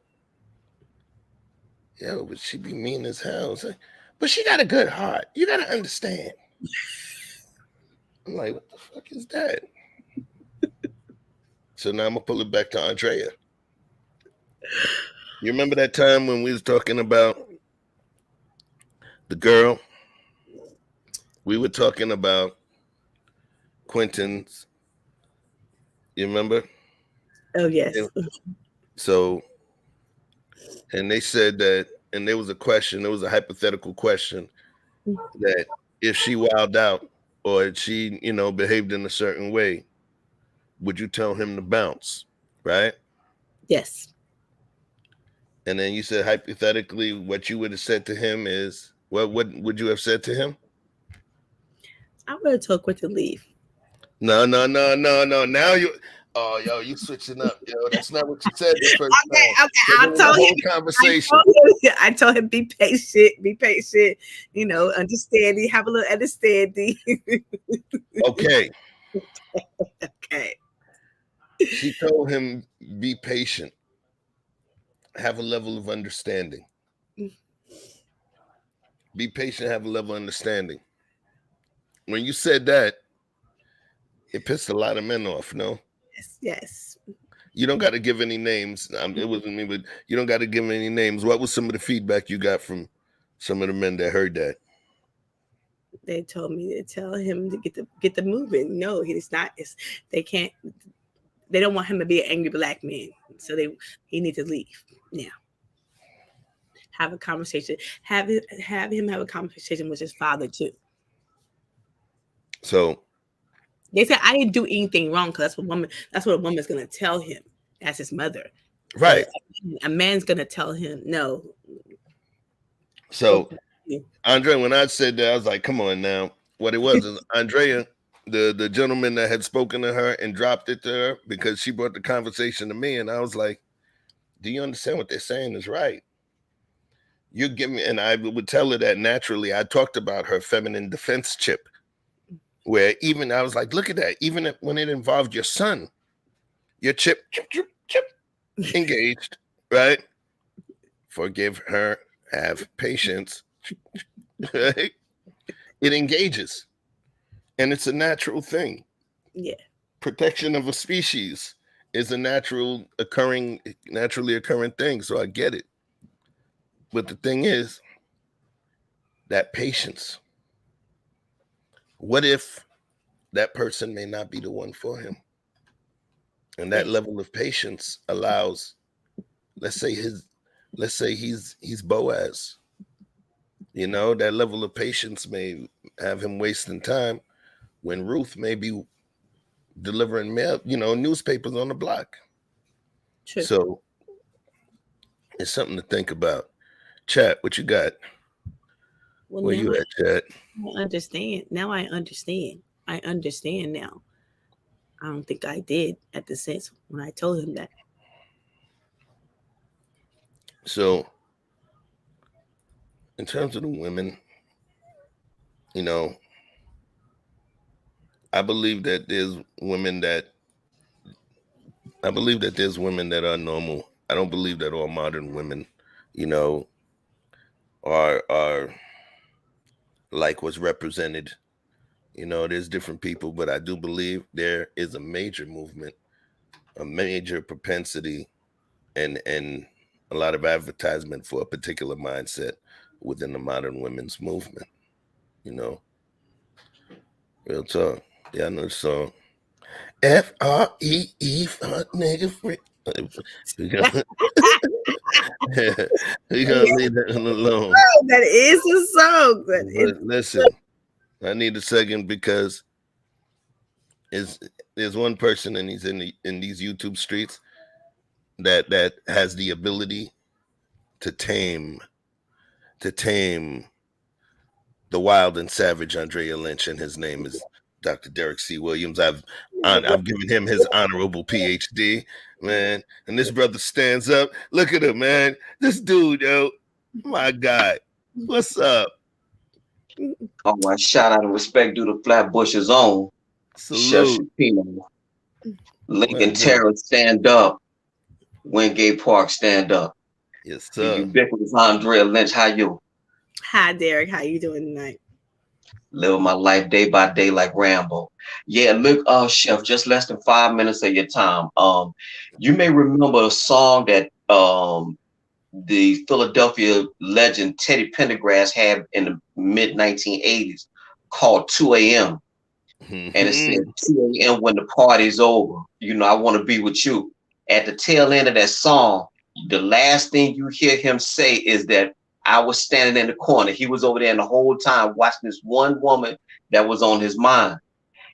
yo, but she be mean as hell. Like, but she got a good heart. You got to understand. I'm like, what the fuck is that? So now I'm going to pull it back to Andrea. You remember that time when we was talking about the girl? We were talking about Quentin's. You remember? Oh, yes. So, and they said that, and there was a question, there was a hypothetical question that if she wilded out or if she, behaved in a certain way, would you tell him to bounce? Right? Yes. And then you said hypothetically, what you would have said to him is, what would you have said to him? I would have told Quentin to leave. No. Now you switching up, yo. That's not what you said the first time. Okay. I'll tell him. Conversation. I told him, be patient. Understanding, have a little understanding. Okay. Okay. She told him, be patient. Have a level of understanding. Be patient, have a level of understanding. When you said that, it pissed a lot of men off, no? Yes. You don't got to give any names. It wasn't me, but you don't got to give any names. What was some of the feedback you got from some of the men that heard that? They told me to tell him to get the moving. No, he's not. They can't. They don't want him to be an angry black man, so he needs to leave now. Have a conversation. Have him have a conversation with his father too. So they said I didn't do anything wrong because that's what a woman's gonna tell him. That's his mother, right? But a man's gonna tell him no. So, Andrea, when I said that, I was like, "Come on now." What it was is Andrea, the gentleman that had spoken to her and dropped it to her because she brought the conversation to me, and I was like, "Do you understand what they're saying is right?" You give me, and I would tell her that naturally. I talked about her feminine defense chip, where even I was like, "Look at that." Even when it involved your son, your chip engaged, right? Forgive her, have patience. Right? It engages, and it's a natural thing. Yeah. Protection of a species is a naturally occurring thing. So I get it. But the thing is, that patience. What if that person may not be the one for him? And that level of patience allows, let's say he's Boaz. That level of patience may have him wasting time when Ruth may be delivering mail, newspapers on the block. True. So it's something to think about. Chat, what you got? Well, where you at, Chat? I understand. Now I understand. I understand now. I don't think I did at the sense when I told him that. So in terms of the women, I believe that there's women that are normal. I don't believe that all modern women, are like what's represented. There's different people, but I do believe there is a major movement, a major propensity, and a lot of advertisement for a particular mindset within the modern women's movement. Real talk. Yeah, I know the song. F-R-E-E, fuck nigga free. We gonna leave that one alone. Oh, that is a song. Listen, I need a second because there's one person and he's in these YouTube streets that has the ability to tame the wild and savage Andrea Lynch, and his name is Dr. Derek C. Williams. I've given him his honorable PhD, man. And this brother stands up. Look at him, man. This dude, yo, my guy. What's up? Oh, my shout out and respect due to Flatbush's own Chef Choupino. Lincoln Terrace, stand up. Wingate Park, stand up. Yes, sir. The ubiquitous Andrea Lynch, how you? Hi, Derek. How you doing tonight? Living my life day by day like Rambo. Yeah, look, Chef, just less than 5 minutes of your time. You may remember a song that the Philadelphia legend Teddy Pendergrass had in the mid 1980s called 2 a.m. And it said 2 a.m. when the party's over. You know, I want to be with you. At the tail end of that song, the last thing you hear him say is that I was standing in the corner. He was over there and the whole time watching this one woman that was on his mind.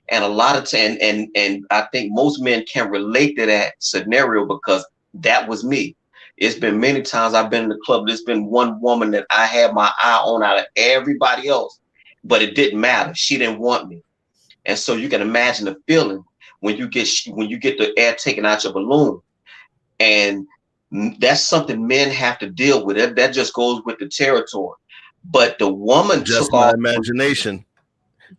And a lot of time, and I think most men can relate to that scenario because that was me. It's been many times I've been in the club. There's been one woman that I had my eye on out of everybody else, but it didn't matter. She didn't want me. And so you can imagine the feeling when you get the air taken out your balloon. And that's something men have to deal with. That just goes with the territory. But the woman just took my off. imagination.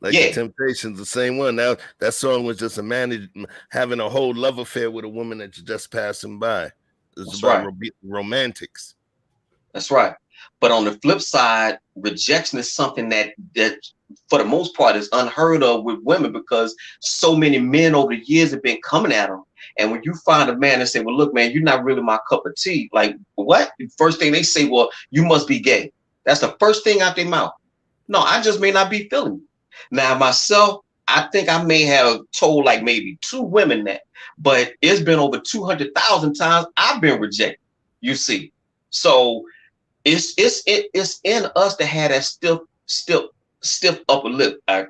Like the Temptations, the same one. Now that song was just a man having a whole love affair with a woman that's just passing by. It's about romantics. That's right. But on the flip side, rejection is something that for the most part is unheard of with women because so many men over the years have been coming at them. And when you find a man and say, well, look, man, you're not really my cup of tea. Like, what? The first thing they say, well, you must be gay. That's the first thing out their mouth. No, I just may not be feeling you. Now, myself, I think I may have told like maybe 2 women that, but it's been over 200,000 times I've been rejected, you see. So it's in us to have that stiff upper lip. I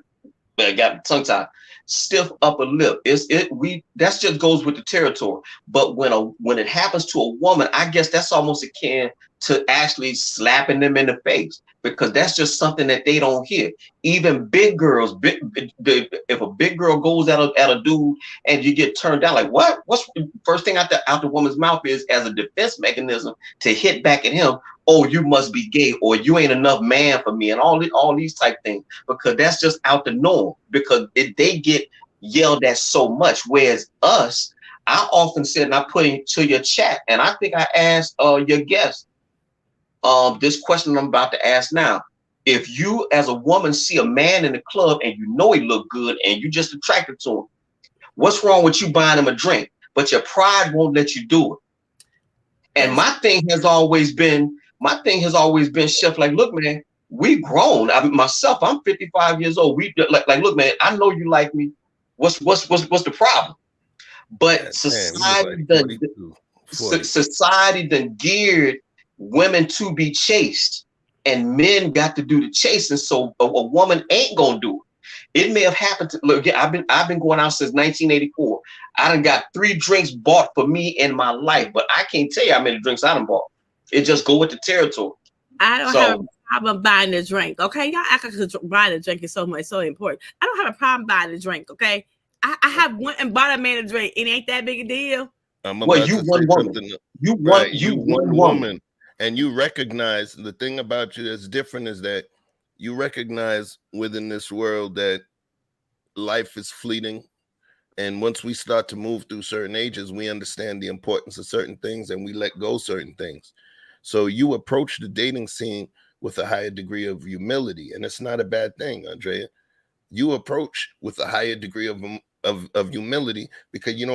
got tongue tied. Stiff upper lip. That just goes with the territory. But when it happens to a woman, I guess that's almost akin to actually slapping them in the face because that's just something that they don't hear. Even big girls, if a big girl goes at a dude and you get turned down, like what? What's first thing out the woman's mouth is as a defense mechanism to hit back at him. Oh, you must be gay, or you ain't enough man for me, and all these type things, because that's just out the norm. Because they get yelled at so much, whereas us, I often said, and I put into your chat, and I think I asked your guest this question I'm about to ask now. If you, as a woman, see a man in the club and you know he look good and you just attracted to him, what's wrong with you buying him a drink? But your pride won't let you do it. And my thing has always been, Chef, like, look, man, we grown. Myself, I'm 55 years old. We like, look, man, I know you like me. What's the problem? But society then geared women to be chased, and men got to do the chasing. So a woman ain't gonna do it. It may have happened to look. I've been going out since 1984. I done got 3 drinks bought for me in my life, but I can't tell you how many drinks I done bought. It just go with the territory. I don't have a problem buying a drink, okay? Y'all act like buying a drink is so important. I don't have a problem buying a drink, okay? I have one and bought a man a drink. It ain't that big a deal. Well, you one woman. You one woman. And you recognize the thing about you that's different is that you recognize within this world that life is fleeting. And once we start to move through certain ages, we understand the importance of certain things and we let go certain things. So you approach the dating scene with a higher degree of humility. And it's not a bad thing, Andrea. You approach with a higher degree of humility because you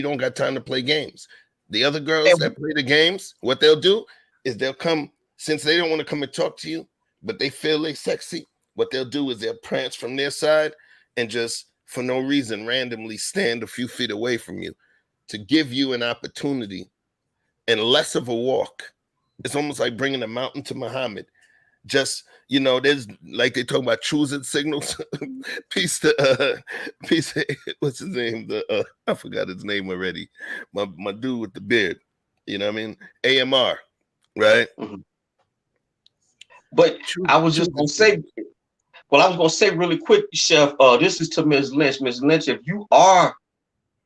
don't got time to play games. The other girls that play the games, what they'll do is they'll come, since they don't want to come and talk to you, but they feel they're sexy, what they'll do is they'll prance from their side and just, for no reason, randomly stand a few feet away from you to give you an opportunity and less of a walk. It's almost like bringing a mountain to Muhammad. Just, there's like they talk about choosing signals. Peace to what's his name? I forgot his name already. My dude with the beard. You know what I mean? AMR, right? Mm-hmm. But I was gonna say really quick, Chef, this is to Ms. Lynch. Ms. Lynch, if you are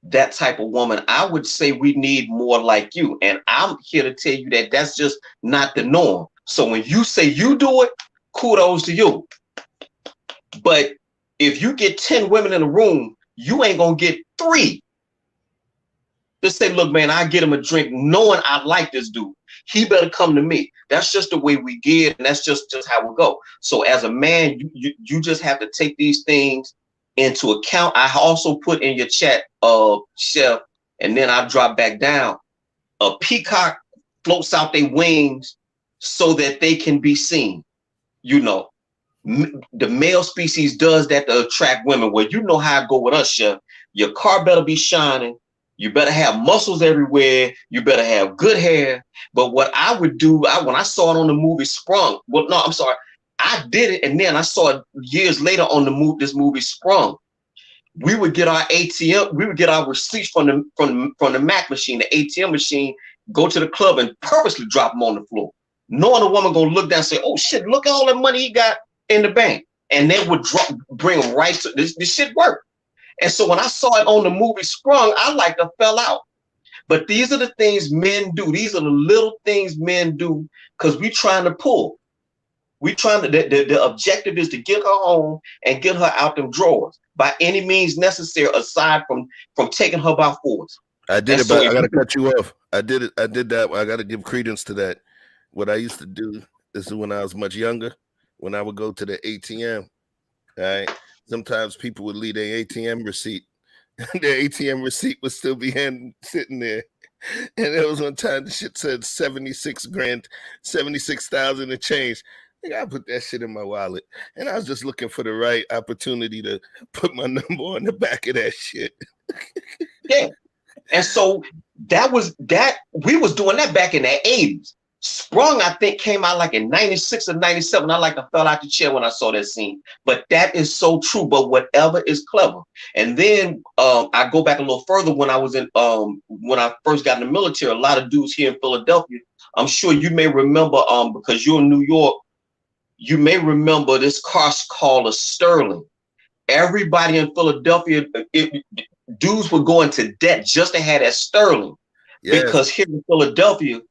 that type of woman, I would say we need more like you. And I'm here to tell you that that's just not the norm. So when you say you do it, kudos to you. But if you get 10 women in a room, you ain't gonna get 3 Just say, look, man, I get him a drink knowing I like this dude. He better come to me. That's just the way we get, and that's just how we go. So as a man, you just have to take these things into account. I also put in your chat, Chef, and then I drop back down. A peacock floats out their wings so that they can be seen. You know, the male species does that to attract women. Well, you know how I go with us, Chef. Your car better be shining. You better have muscles everywhere. You better have good hair. But what I would do, when I saw it on the movie Sprung, well, no, I'm sorry, I did it, and then I saw it years later on this movie Sprung. We would get our ATM, we would get our receipts from the Mac machine, the ATM machine, go to the club and purposely drop them on the floor, knowing a woman gonna look down and say, "Oh shit, look at all that money he got in the bank," and they would bring them right to this shit worked. And so when I saw it on the movie Sprung, I like to fell out. But these are the things men do. These are the little things men do because we trying to pull. We trying to. The objective is to get her home and get her out them drawers by any means necessary, aside from taking her by force. I did it, but I gotta cut you off. I did it. I did that. I gotta give credence to that. What I used to do, this is when I was much younger, when I would go to the ATM. All right. Sometimes people would leave their ATM receipt. Their ATM receipt would still be sitting there. And there was one time the shit said 76,000 and change. I gotta put that shit in my wallet. And I was just looking for the right opportunity to put my number on the back of that shit. Yeah. And so we was doing that back in the 80s. Sprung, I think, came out like in 96 or 97. I like to fell out the chair when I saw that scene. But that is so true. But whatever is clever. And then I go back a little further when I was when I first got in the military, a lot of dudes here in Philadelphia, I'm sure you may remember, because you're in New York, you may remember this car called a Sterling. Everybody in Philadelphia, dudes were going to debt just to have that Sterling. Yes. Because here in Philadelphia,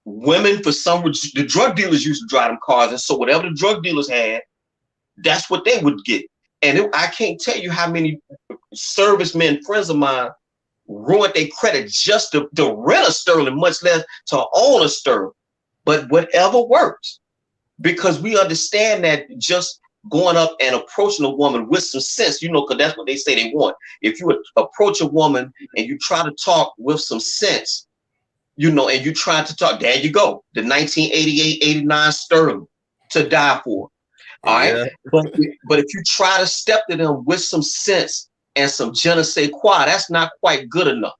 women, the drug dealers used to drive them cars. And so whatever the drug dealers had, that's what they would get. And I can't tell you how many servicemen, friends of mine, ruined their credit just to rent a Sterling, much less to own a Sterling. But whatever works, because we understand that just going up and approaching a woman with some sense, because that's what they say they want. If you approach a woman and you try to talk with some sense, and you try to talk, there you go, the 1988-89 Sterling to die for. All right. Yeah. But if you try to step to them with some sense and some je ne sais quoi, that's not quite good enough.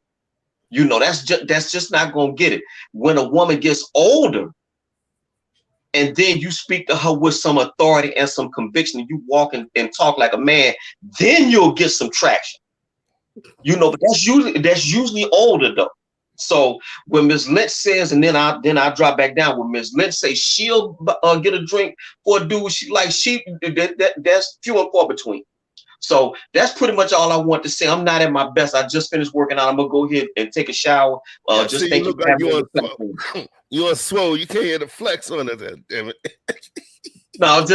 That's just not gonna get it. When a woman gets older, and then you speak to her with some authority and some conviction, and you walk and talk like a man, then you'll get some traction. But that's usually older though. So when Ms. Lynch says, and then I drop back down, when Ms. Lynch says she'll get a drink for a dude that's few and far between. So that's pretty much all I want to say. I'm not at my best. I just finished working out. I'm gonna go ahead and take a shower. Just think you on swole. You can't hear the flex on it. Damn it. No,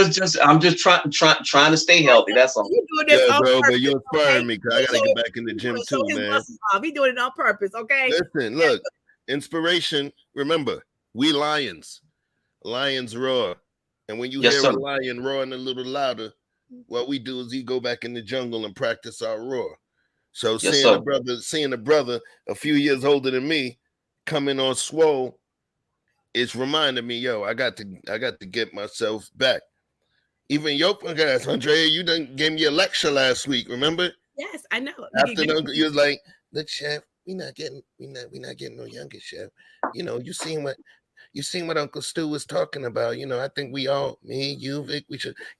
I'm just trying to stay healthy. That's all. But you're inspiring me because I gotta get back in the gym too, man. We doing it on purpose, okay? Listen, look, inspiration. Remember, we lions roar, and when you hear a lion roaring a little louder, what we do is we go back in the jungle and practice our roar. So seeing a brother a few years older than me coming on swole, it's reminding me, I got to get myself back. Even your guys, Andrea, you done gave me a lecture last week, remember? Yes, I know. After you was like, look, Chef, we not getting no younger, Chef. You seen what Uncle Stu was talking about. I think we all, me, you, Vic,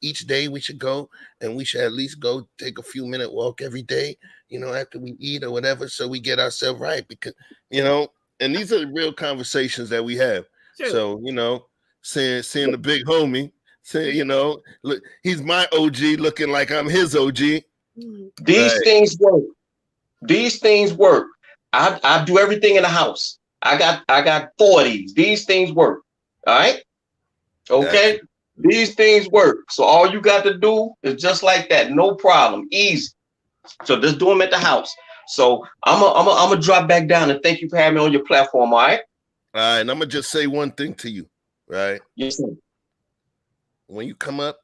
each day we should go, and we should at least go take a few minute walk every day, after we eat or whatever, so we get ourselves right. Because, and these are the real conversations that we have. True. So, seeing the big homie, look, he's my OG looking like I'm his OG. These things work. These things work. I do everything in the house. I got 4 of these. These things work. All right. Okay. These things work. So all you got to do is just like that. No problem. Easy. So just do them at the house. So I'm gonna drop back down and thank you for having me on your platform. All right. All right, and I'm gonna just say one thing to you, right? Yes, sir. When you come up,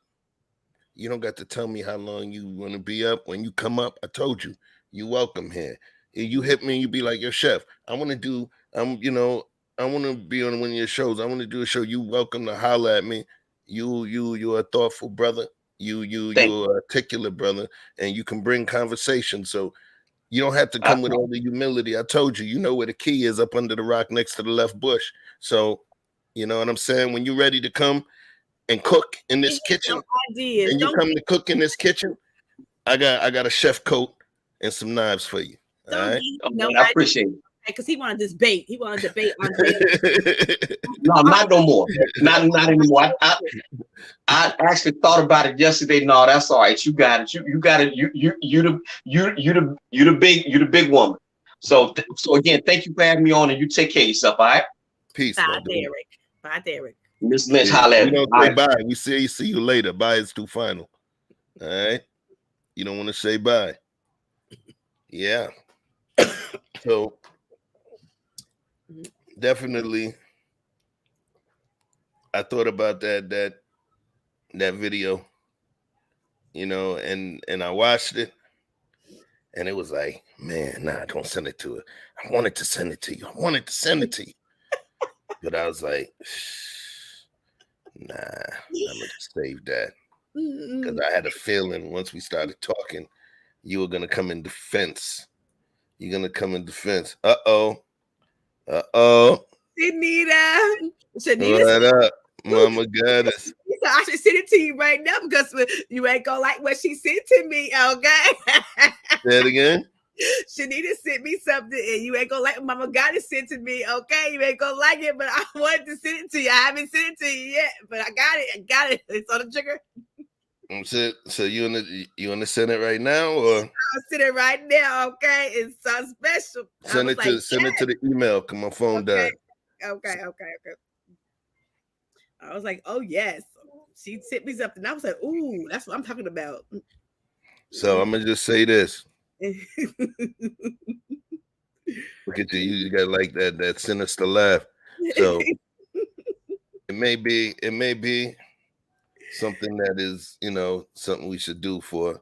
you don't got to tell me how long you want to be up. When you come up, I told you, you welcome here. If you hit me, you be like, your chef, I want to do, I want to be on one of your shows. I want to do a show. You welcome to holler at me. You're a thoughtful brother. You're an articulate brother, and you can bring conversation. So you don't have to come with all the humility. I told you, you know where the key is, up under the rock next to the left bush. So, you know what I'm saying? When you're ready to come and cook in this kitchen, and you come to cook in this kitchen, I got a chef coat and some knives for you. All right? I appreciate it. Because he wanted this bait. He wanted to debate on No, not no more. Not anymore. I actually thought about it yesterday. No, that's all right. You got it. You got it. You the big woman. So again, thank you for having me on, and you take care of yourself. All right. Peace. Bye, Derek. Bye, Derek. Miss Lynch, holla at me. You don't say bye. We see you later. Bye is too final. All right. You don't want to say bye. Yeah. So definitely, I thought about that video, you know, and I watched it, and it was like, man, nah, don't send it to her. I wanted to send it to you. But I was like, nah, I'm gonna just save that. Because I had a feeling once we started talking, you were gonna come in defense. You're gonna come in defense. Uh-oh. Shanita. What up, Mama Goddess? I should send it to you right now because you ain't gonna like what she sent to me, okay? Say it again. Shanita sent me something and you ain't gonna like what Mama Goddess sent to me, okay? You ain't gonna like it, but I wanted to send it to you. I haven't sent it to you yet, but I got it. It's on the trigger. So you want to send it right now, or I'll send it right now, okay? It's so special. Send it to the email. Cause my phone died. Okay. I was like, oh yes. She sent me something. I was like, ooh, that's what I'm talking about. So I'm gonna just say this. Look at you. You got like that sinister laugh. So it may be something that is, you know, something we should do for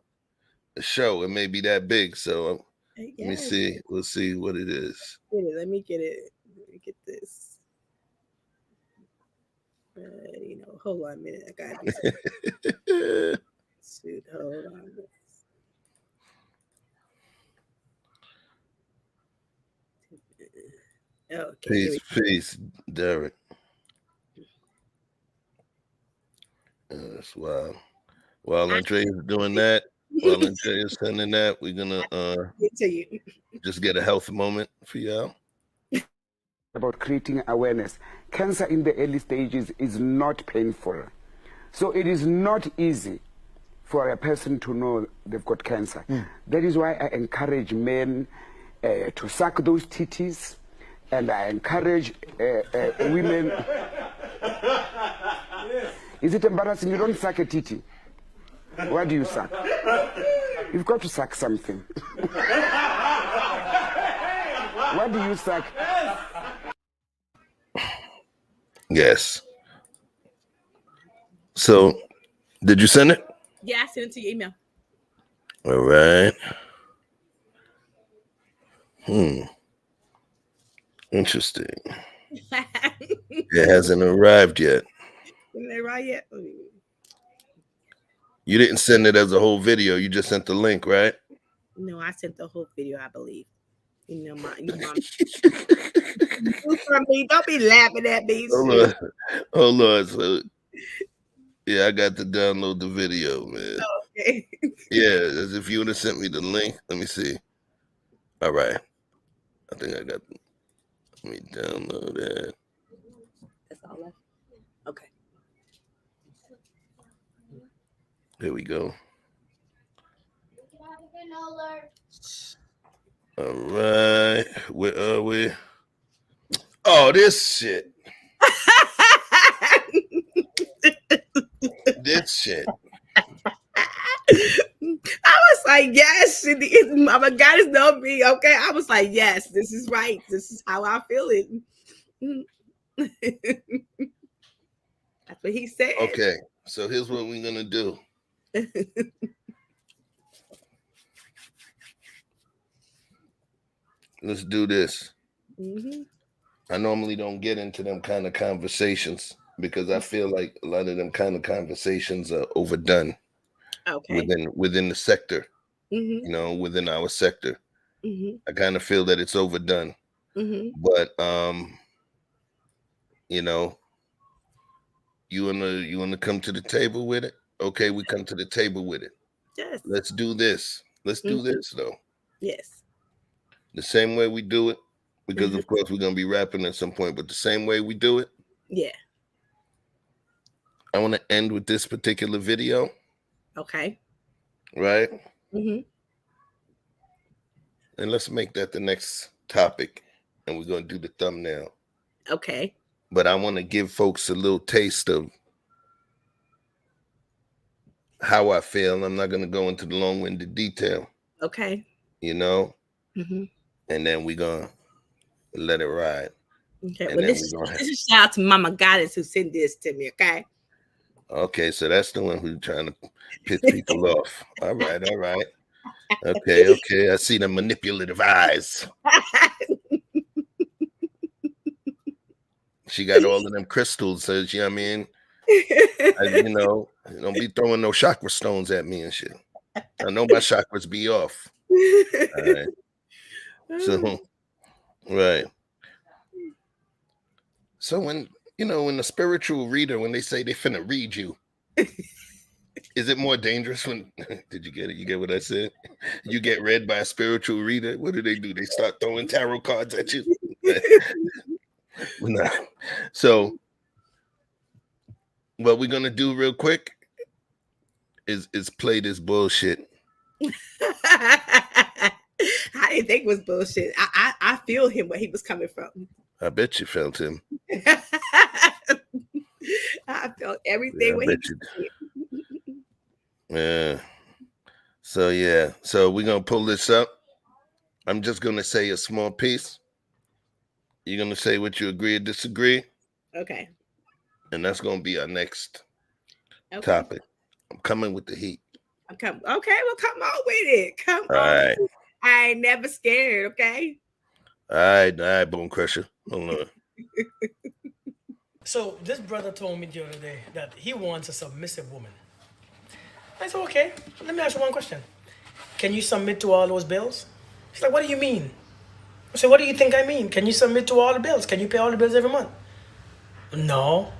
a show. It may be that big. So let me see. We'll see what it is. Let me get it. Let me get this. Hold on a minute. I gotta do something. Shoot, hold on. Okay. Peace, Derek. That's wild. While Andrea is doing that, while Andrea is sending that, we're gonna just get a health moment for y'all. About creating awareness. Cancer in the early stages is not painful. So it is not easy for a person to know they've got cancer. That is why I encourage men to suck those titties, and I encourage women. Is it embarrassing? You don't suck a titty. What do you suck? You've got to suck something. What do you suck? Yes. So, did you send it? Yeah, I sent it to your email. All right. Interesting. It hasn't arrived yet. Isn't it right yet? You didn't send it as a whole video. You just sent the link, right? No, I sent the whole video, I believe. You know, don't be laughing at me. Hold on. So, yeah, I got to download the video, man. Okay. Yeah, as if you would have sent me the link. Let me see. All right. I think I got. Let me download that. That's all left. Okay. Here we go. All right. Where are we? Oh, this shit. This shit. I was like, like, yes, Mama Goddess know me. Okay. I was like, yes, this is right. This is how I feel it. That's what he said. Okay. So here's what we're gonna do. Let's do this. Mm-hmm. I normally don't get into them kind of conversations because I feel like a lot of them kind of conversations are overdone. Okay. Within the sector, Mm-hmm. you know, within our sector. Mm-hmm. I kind of feel that it's overdone. Mm-hmm. But you know, you wanna come to the table with it? Okay, we come to the table with it. Yes. Let's do this. Let's do this though. Yes. The same way we do it, because Mm-hmm. of course we're gonna be rapping at some point, but the same way we do it, Yeah. I want to end with this particular video. Okay. Right? Mm-hmm. And let's make that the next topic. And we're gonna do the thumbnail. Okay. But I want to give folks a little taste of how I feel. I'm not gonna go into the long-winded detail. Okay. You know? Mm-hmm. And then we're gonna let it ride. Okay. And Well, then this is we're gonna a shout out to Mama Goddess who sent this to me. Okay. Okay, so that's the one who's trying to piss people off. All right. Okay. I see the manipulative eyes. She got all of them crystals, so you know what I mean? You know, don't be throwing no chakra stones at me and shit. I know my chakras be off. All right. So, right. So when the spiritual reader, when they say they finna read you, is it more dangerous when did you get it? You get what I said? You get read by a spiritual reader. What do? They start throwing tarot cards at you. Nah. So what we're gonna do real quick is play this bullshit. I didn't think it was bullshit. I feel him where he was coming from. I bet you felt him. I felt everything when he was Yeah. So we're gonna pull this up. I'm just gonna say a small piece. You're gonna say what you agree or disagree. Okay. And that's gonna be our next topic. I'm coming with the heat. I'm coming. Okay, well, come on with it. Come on. Right. I ain't never scared. Okay. All right, Bone Crusher. Hold on. So this brother told me the other day that he wants a submissive woman. I said, okay, let me ask you one question. Can you submit to all those bills? He's like, what do you mean? I said, what do you think I mean? Can you submit to all the bills? Can you pay all the bills every month? No.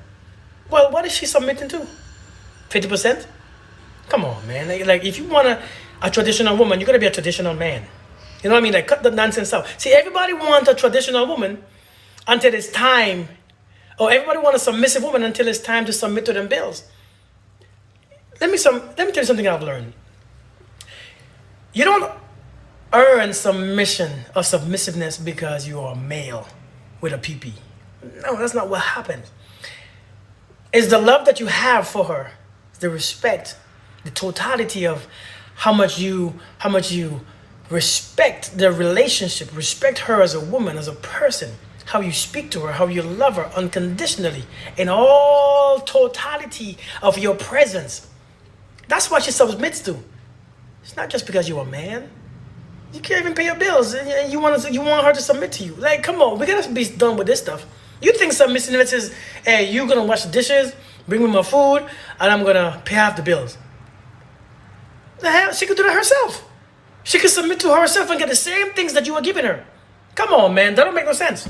Well, what is she submitting to? 50%? Come on, man. Like if you want a traditional woman, you're going to be a traditional man. You know what I mean? Like, cut the nonsense out. See, everybody wants a traditional woman until it's time. Or everybody wants a submissive woman until it's time to submit to them bills. Let me tell you something I've learned. You don't earn submission or submissiveness because you are a male with a PP. No, that's not what happens. It's the love that you have for her, the respect, the totality of how much you respect the relationship, respect her as a woman, as a person, how you speak to her, how you love her unconditionally, in all totality of your presence. That's what she submits to. It's not just because you're a man. You can't even pay your bills, and you want her to submit to you. Like, come on, we gotta be done with this stuff. You think submissiveness is, hey, you're gonna wash the dishes, bring me my food, and I'm gonna pay half the bills. The hell, she could do that herself. She could submit to herself and get the same things that you are giving her. Come on, man, that don't make no sense.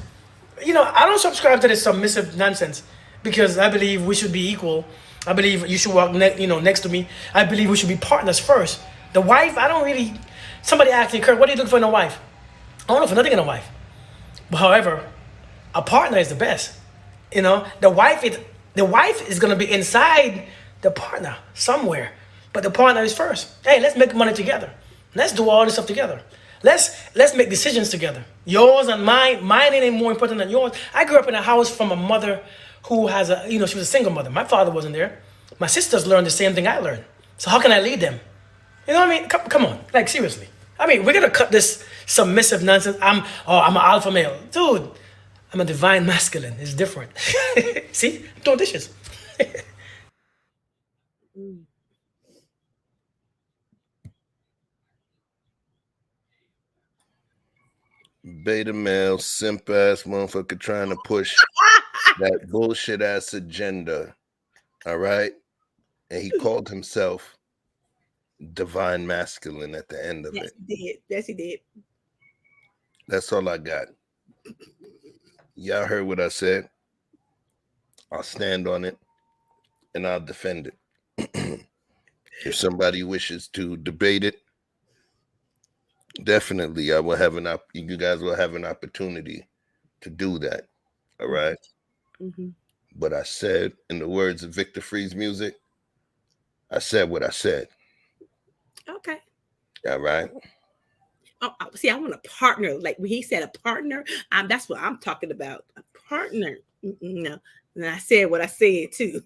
You know, I don't subscribe to this submissive nonsense because I believe we should be equal. I believe you should walk next to me. I believe we should be partners first. The wife, I don't really. Somebody asked me, Kurt, what are you looking for in a wife? I don't look for nothing in a wife. But however, a partner is the best. You know, the wife is gonna be inside the partner somewhere, but the partner is first. Hey, let's make money together. Let's do all this stuff together. Let's make decisions together. Yours and mine. Mine ain't more important than yours. I grew up in a house from a mother who has she was a single mother. My father wasn't there. My sisters learned the same thing I learned. So how can I lead them? You know what I mean? Come on, like seriously. I mean, we're gonna cut this submissive nonsense. I'm an alpha male, dude. I'm a divine masculine. It's different. See, I'm doing dishes. Beta male, simp ass motherfucker trying to push that bullshit ass agenda. All right. And he called himself divine masculine at the end of it. He did. Yes, he did. That's all I got. Y'all heard what I said. I'll stand on it and I'll defend it. If somebody wishes to debate it, definitely I will have you guys will have an opportunity to do that. All right. Mm-hmm. But I said, in the words of Victor Free's music, I said what I said. Okay. All right. Oh, see, I want a partner. Like when he said a partner, that's what I'm talking about. A partner. No. And I said what I said too.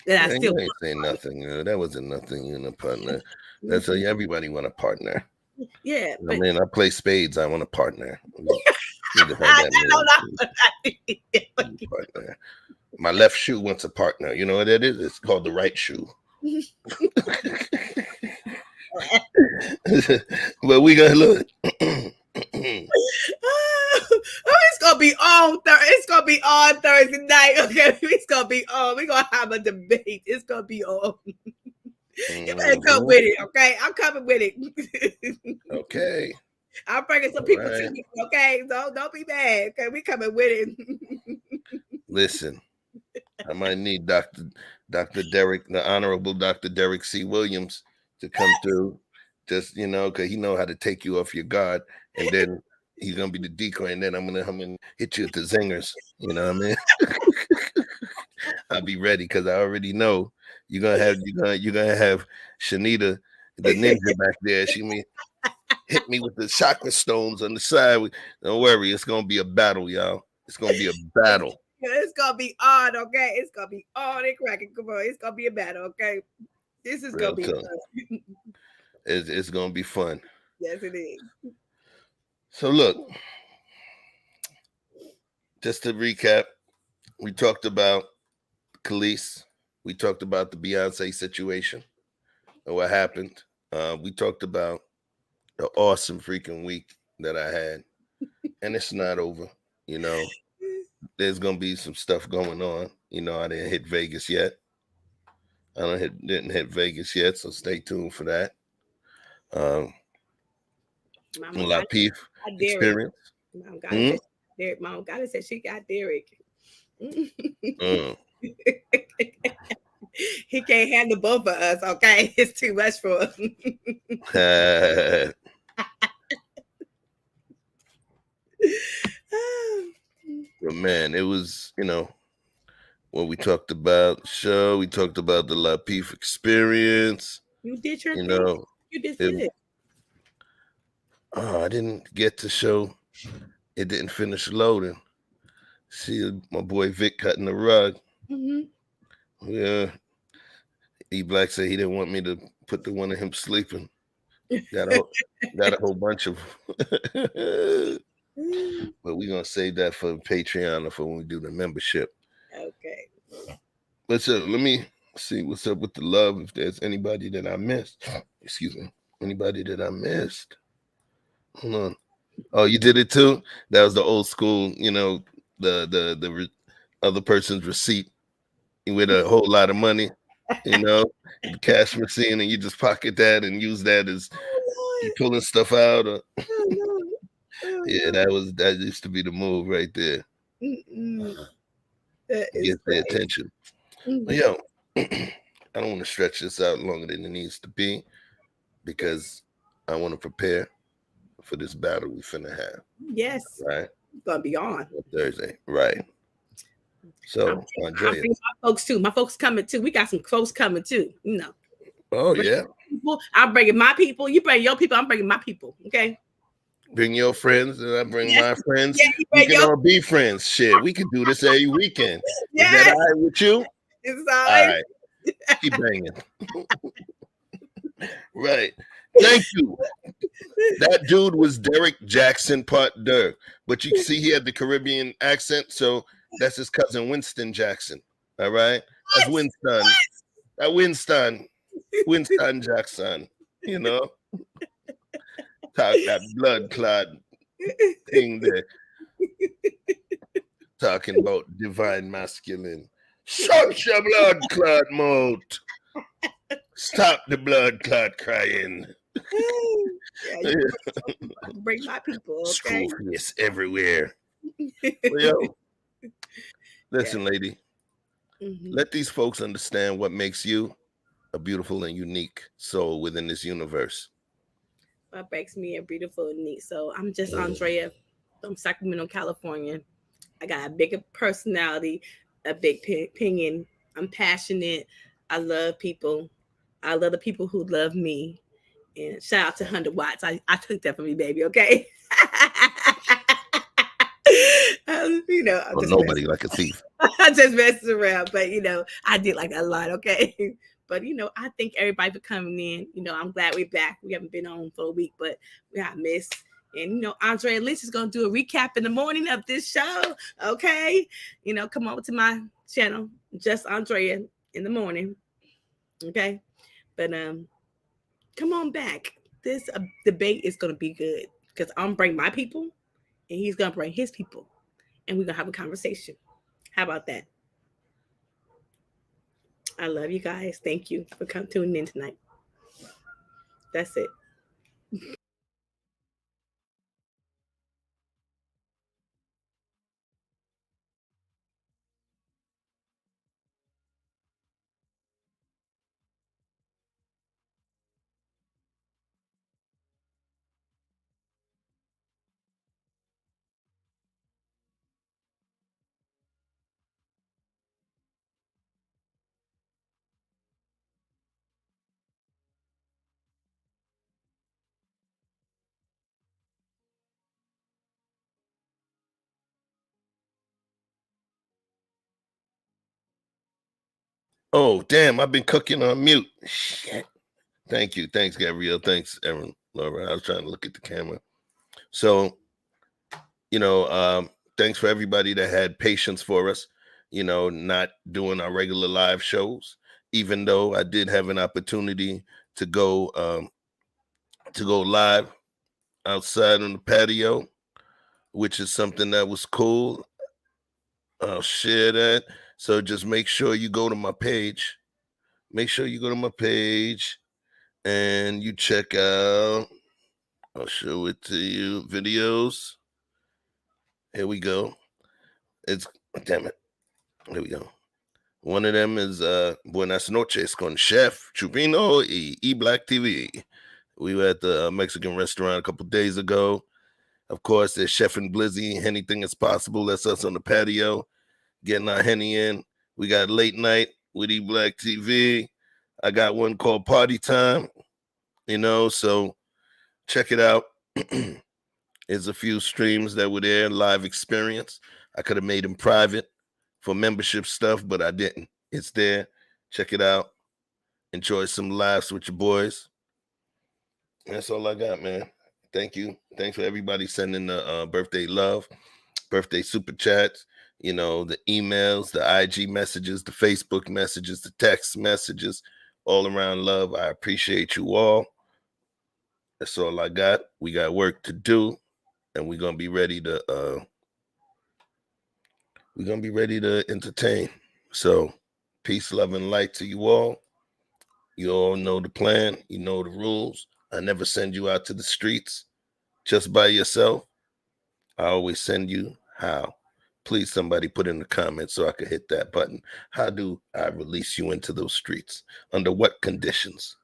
That I still ain't saying nothing. That wasn't nothing in a partner. That's how everybody want a partner. Yeah. I mean, I play spades. I want a partner. Partner. My left shoe wants a partner. You know what that is? It's called the right shoe. But we gonna look. It's gonna be on It's gonna be on Thursday night. Okay, it's gonna be on. We're gonna have a debate. It's gonna be on. You better come with it. Okay, I'm coming with it. Okay. I'm bringing some people to me. Okay, so don't be mad. Okay, we coming with it. Listen, I might need Dr. Derek, the Honorable Dr. Derek C. Williams, to come through. Just because he know how to take you off your guard, and then he's gonna be the decoy, and then I'm gonna hit you with the zingers. You know what I mean? I'll be ready because I already know you're gonna have Shanita, the ninja back there. She may hit me with the chakra stones on the side. Don't worry, it's gonna be a battle, y'all. It's gonna be a battle. It's gonna be on, okay? It's gonna be on and cracking. Come on, it's gonna be a battle, okay? This is gonna be fun. It's gonna be fun. Yes, it is. So look, just to recap, we talked about Khalees. We talked about the Beyonce situation and what happened. We talked about the awesome freaking week that I had, and it's not over. There's gonna be some stuff going on. I didn't hit Vegas yet. Didn't hit Vegas yet, so stay tuned for that. Lapeef experience. Mom gotta say she got Derek. He can't handle both of us, okay? It's too much for him. But man, it was, when we talked about the show, we talked about the Lapeef experience. You did your thing. You did good. I didn't get to show. It didn't finish loading. See my boy Vic cutting the rug. Mm-hmm. Yeah. E-Black said he didn't want me to put the one of him sleeping. Got a whole bunch of but we're gonna save that for Patreon or for when we do the membership. Okay. Let me see what's up with the love. If there's anybody that I missed, excuse me, anybody that I missed. Hold on. Oh, you did it too? That was the old school, the other person's receipt with a whole lot of money, the cash machine, and you just pocket that and use that as you pulling stuff out. Yeah, that used to be the move right there. Get the attention. Mm-hmm. Yo, I don't want to stretch this out longer than it needs to be because I want to prepare for this battle we finna have. Yes. Right. It's gonna be on Thursday. Right. So Andrea. My folks too. My folks coming too. We got some folks coming too. Oh yeah. I'm bringing my people. You bring your people. I'm bringing my people. Okay. Bring your friends and I bring my friends. Yeah, we can all be friends. Shit, we can do this every weekend. Yes. Is that all right with you? It's all right. Keep banging. Right. Thank you. That dude was Derek Jackson Part Deux. But you see he had the Caribbean accent, so that's his cousin Winston Jackson. All right. That's Winston. That Winston. Winston Jackson. You know. Talk that blood clot thing there. Talking about divine masculine. Shut your blood clot mouth. Stop the blood clot crying. Yeah, break my people, okay? Screw face everywhere. Well, yo, listen, lady. Let these folks understand what makes you a beautiful and unique soul within this universe. What makes me a beautiful and neat soul? I'm just Andrea from Sacramento, California. I got a big personality, a big opinion. I'm passionate. I love people. I love the people who love me. And shout out to 100 Watts. I took that from me, baby. Okay. You know, Well, nobody like a thief. I just messing around, but you know, I did like that a lot. Okay. But you know, I thank everybody for coming in. You know, I'm glad we're back. We haven't been on for a week, but we got missed. And you know, Andrea Lynch is gonna do a recap in the morning of this show. Okay. You know, come over to my channel, just Andrea in the morning. Okay. But come on back. This debate is gonna be good because I'm bring my people and he's gonna bring his people, and we're gonna have a conversation. How about that? I love you guys. Thank you for tuning in tonight. That's it. Oh, damn, I've been cooking on mute. Shit. Thank you. Thanks, Gabrielle. Thanks, Erin, Laura. I was trying to look at the camera. So, you know, thanks for everybody that had patience for us, you know, not doing our regular live shows, even though I did have an opportunity to go live outside on the patio, which is something that was cool. I'll share that. So just make sure you go to my page. Make sure you go to my page and you check out, I'll show it to you, videos. Here we go. It's, damn it. Here we go. One of them is Buenas noches con Chef Choupino y E-Black TV. We were at the Mexican restaurant a couple days ago. Of course, there's Chef and Blizzy. Anything is possible. That's us on the patio, getting our henny in. We got late night with E-Black TV. I got one called Party Time, you know, so check it out. There's a few streams that were there, live experience. I could have made them private for membership stuff, but I didn't. It's there. Check it out. Enjoy some laughs with your boys. That's all I got, man. Thank you. Thanks for everybody sending the birthday love, birthday super chats, you know, the emails, the IG messages, the Facebook messages, the text messages, all around love. I appreciate you all. That's all I got. We got work to do, and we're gonna be ready to entertain. So peace, love, and light to you all. You all know the plan. You know the rules. I never send you out to the streets just by yourself. I always send you how. Please, somebody put in the comments so I can hit that button. How do I release you into those streets? Under what conditions?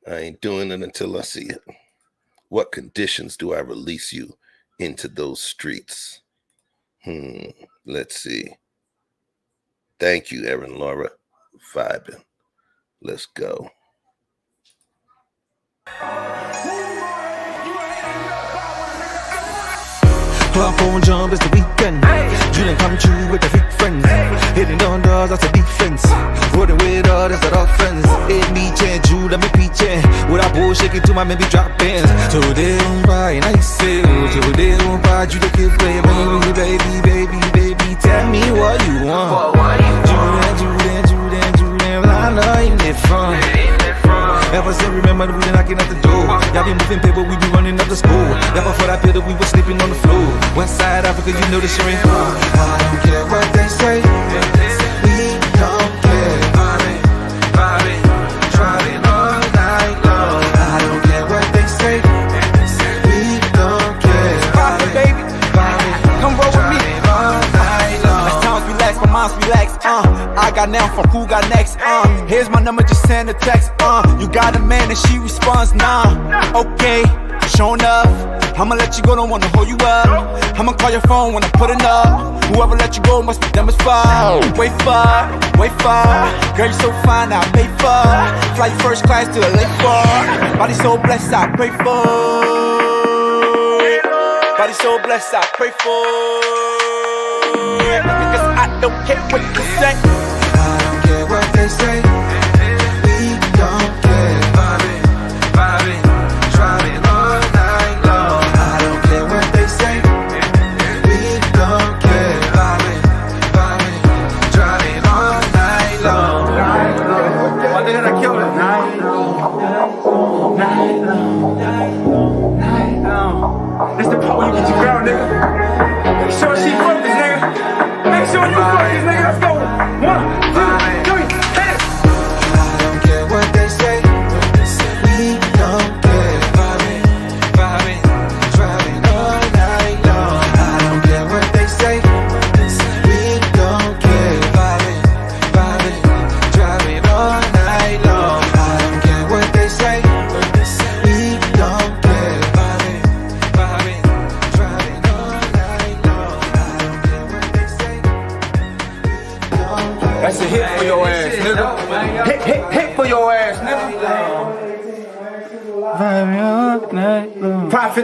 I ain't doing it until I see it. What conditions do I release you into those streets? Let's see. Thank you, Erin Laura. Vibing. Let's go. Club phone jump, it's the weekend. Dream come true with the big friends. Hitting down doors, that's a defense. Rolling with all, that's that offense. It me change, you let me peach. With a bull shaking to my maybe drop bands. Today on buy and I say, today on buy you the kid play, baby, tell me what you want. Julian, well I know you ain't from. Ever since remember we been knocking at the door. Y'all be moving paper, we be running up the school. Y'all before that pillar, we was sleeping on the floor. West side Africa, you know the shit ain't cool. I don't care what they say. We don't care. Driving all night long. I don't care what they say. We don't care. Pop it, baby. Come roll with me. As times relax, my mind's relaxed. I got now from who got next. Here's my number, just send a text. You got a man and she responds, nah. Okay, show enough. I'ma let you go, don't wanna hold you up. I'ma call your phone when I'm putting up. Whoever let you go must be dumb as fuck. Wait far. Girl, you so fine, I pay for. Fly you first class to LA for. Body so blessed, I pray for. Body so blessed, I pray for. Because I don't care what you say. I don't care what they say. We don't care. Driving all night long. I don't care what they say. We don't care. Driving all night long. One day I killed it. Night long. This the part where you get your girl, nigga. Make sure she focused, nigga. Make sure you focus, nigga. Let's go. 1, 2, 3, hit it. I don't care what they say. We don't care. Driving all night long. I don't care what they say. We don't care. Driving all night long. I don't care what they say. We don't care. Driving all night long. I don't care what they say. That's a hit for your ass, nigga. Hit for your ass, nigga. Profit.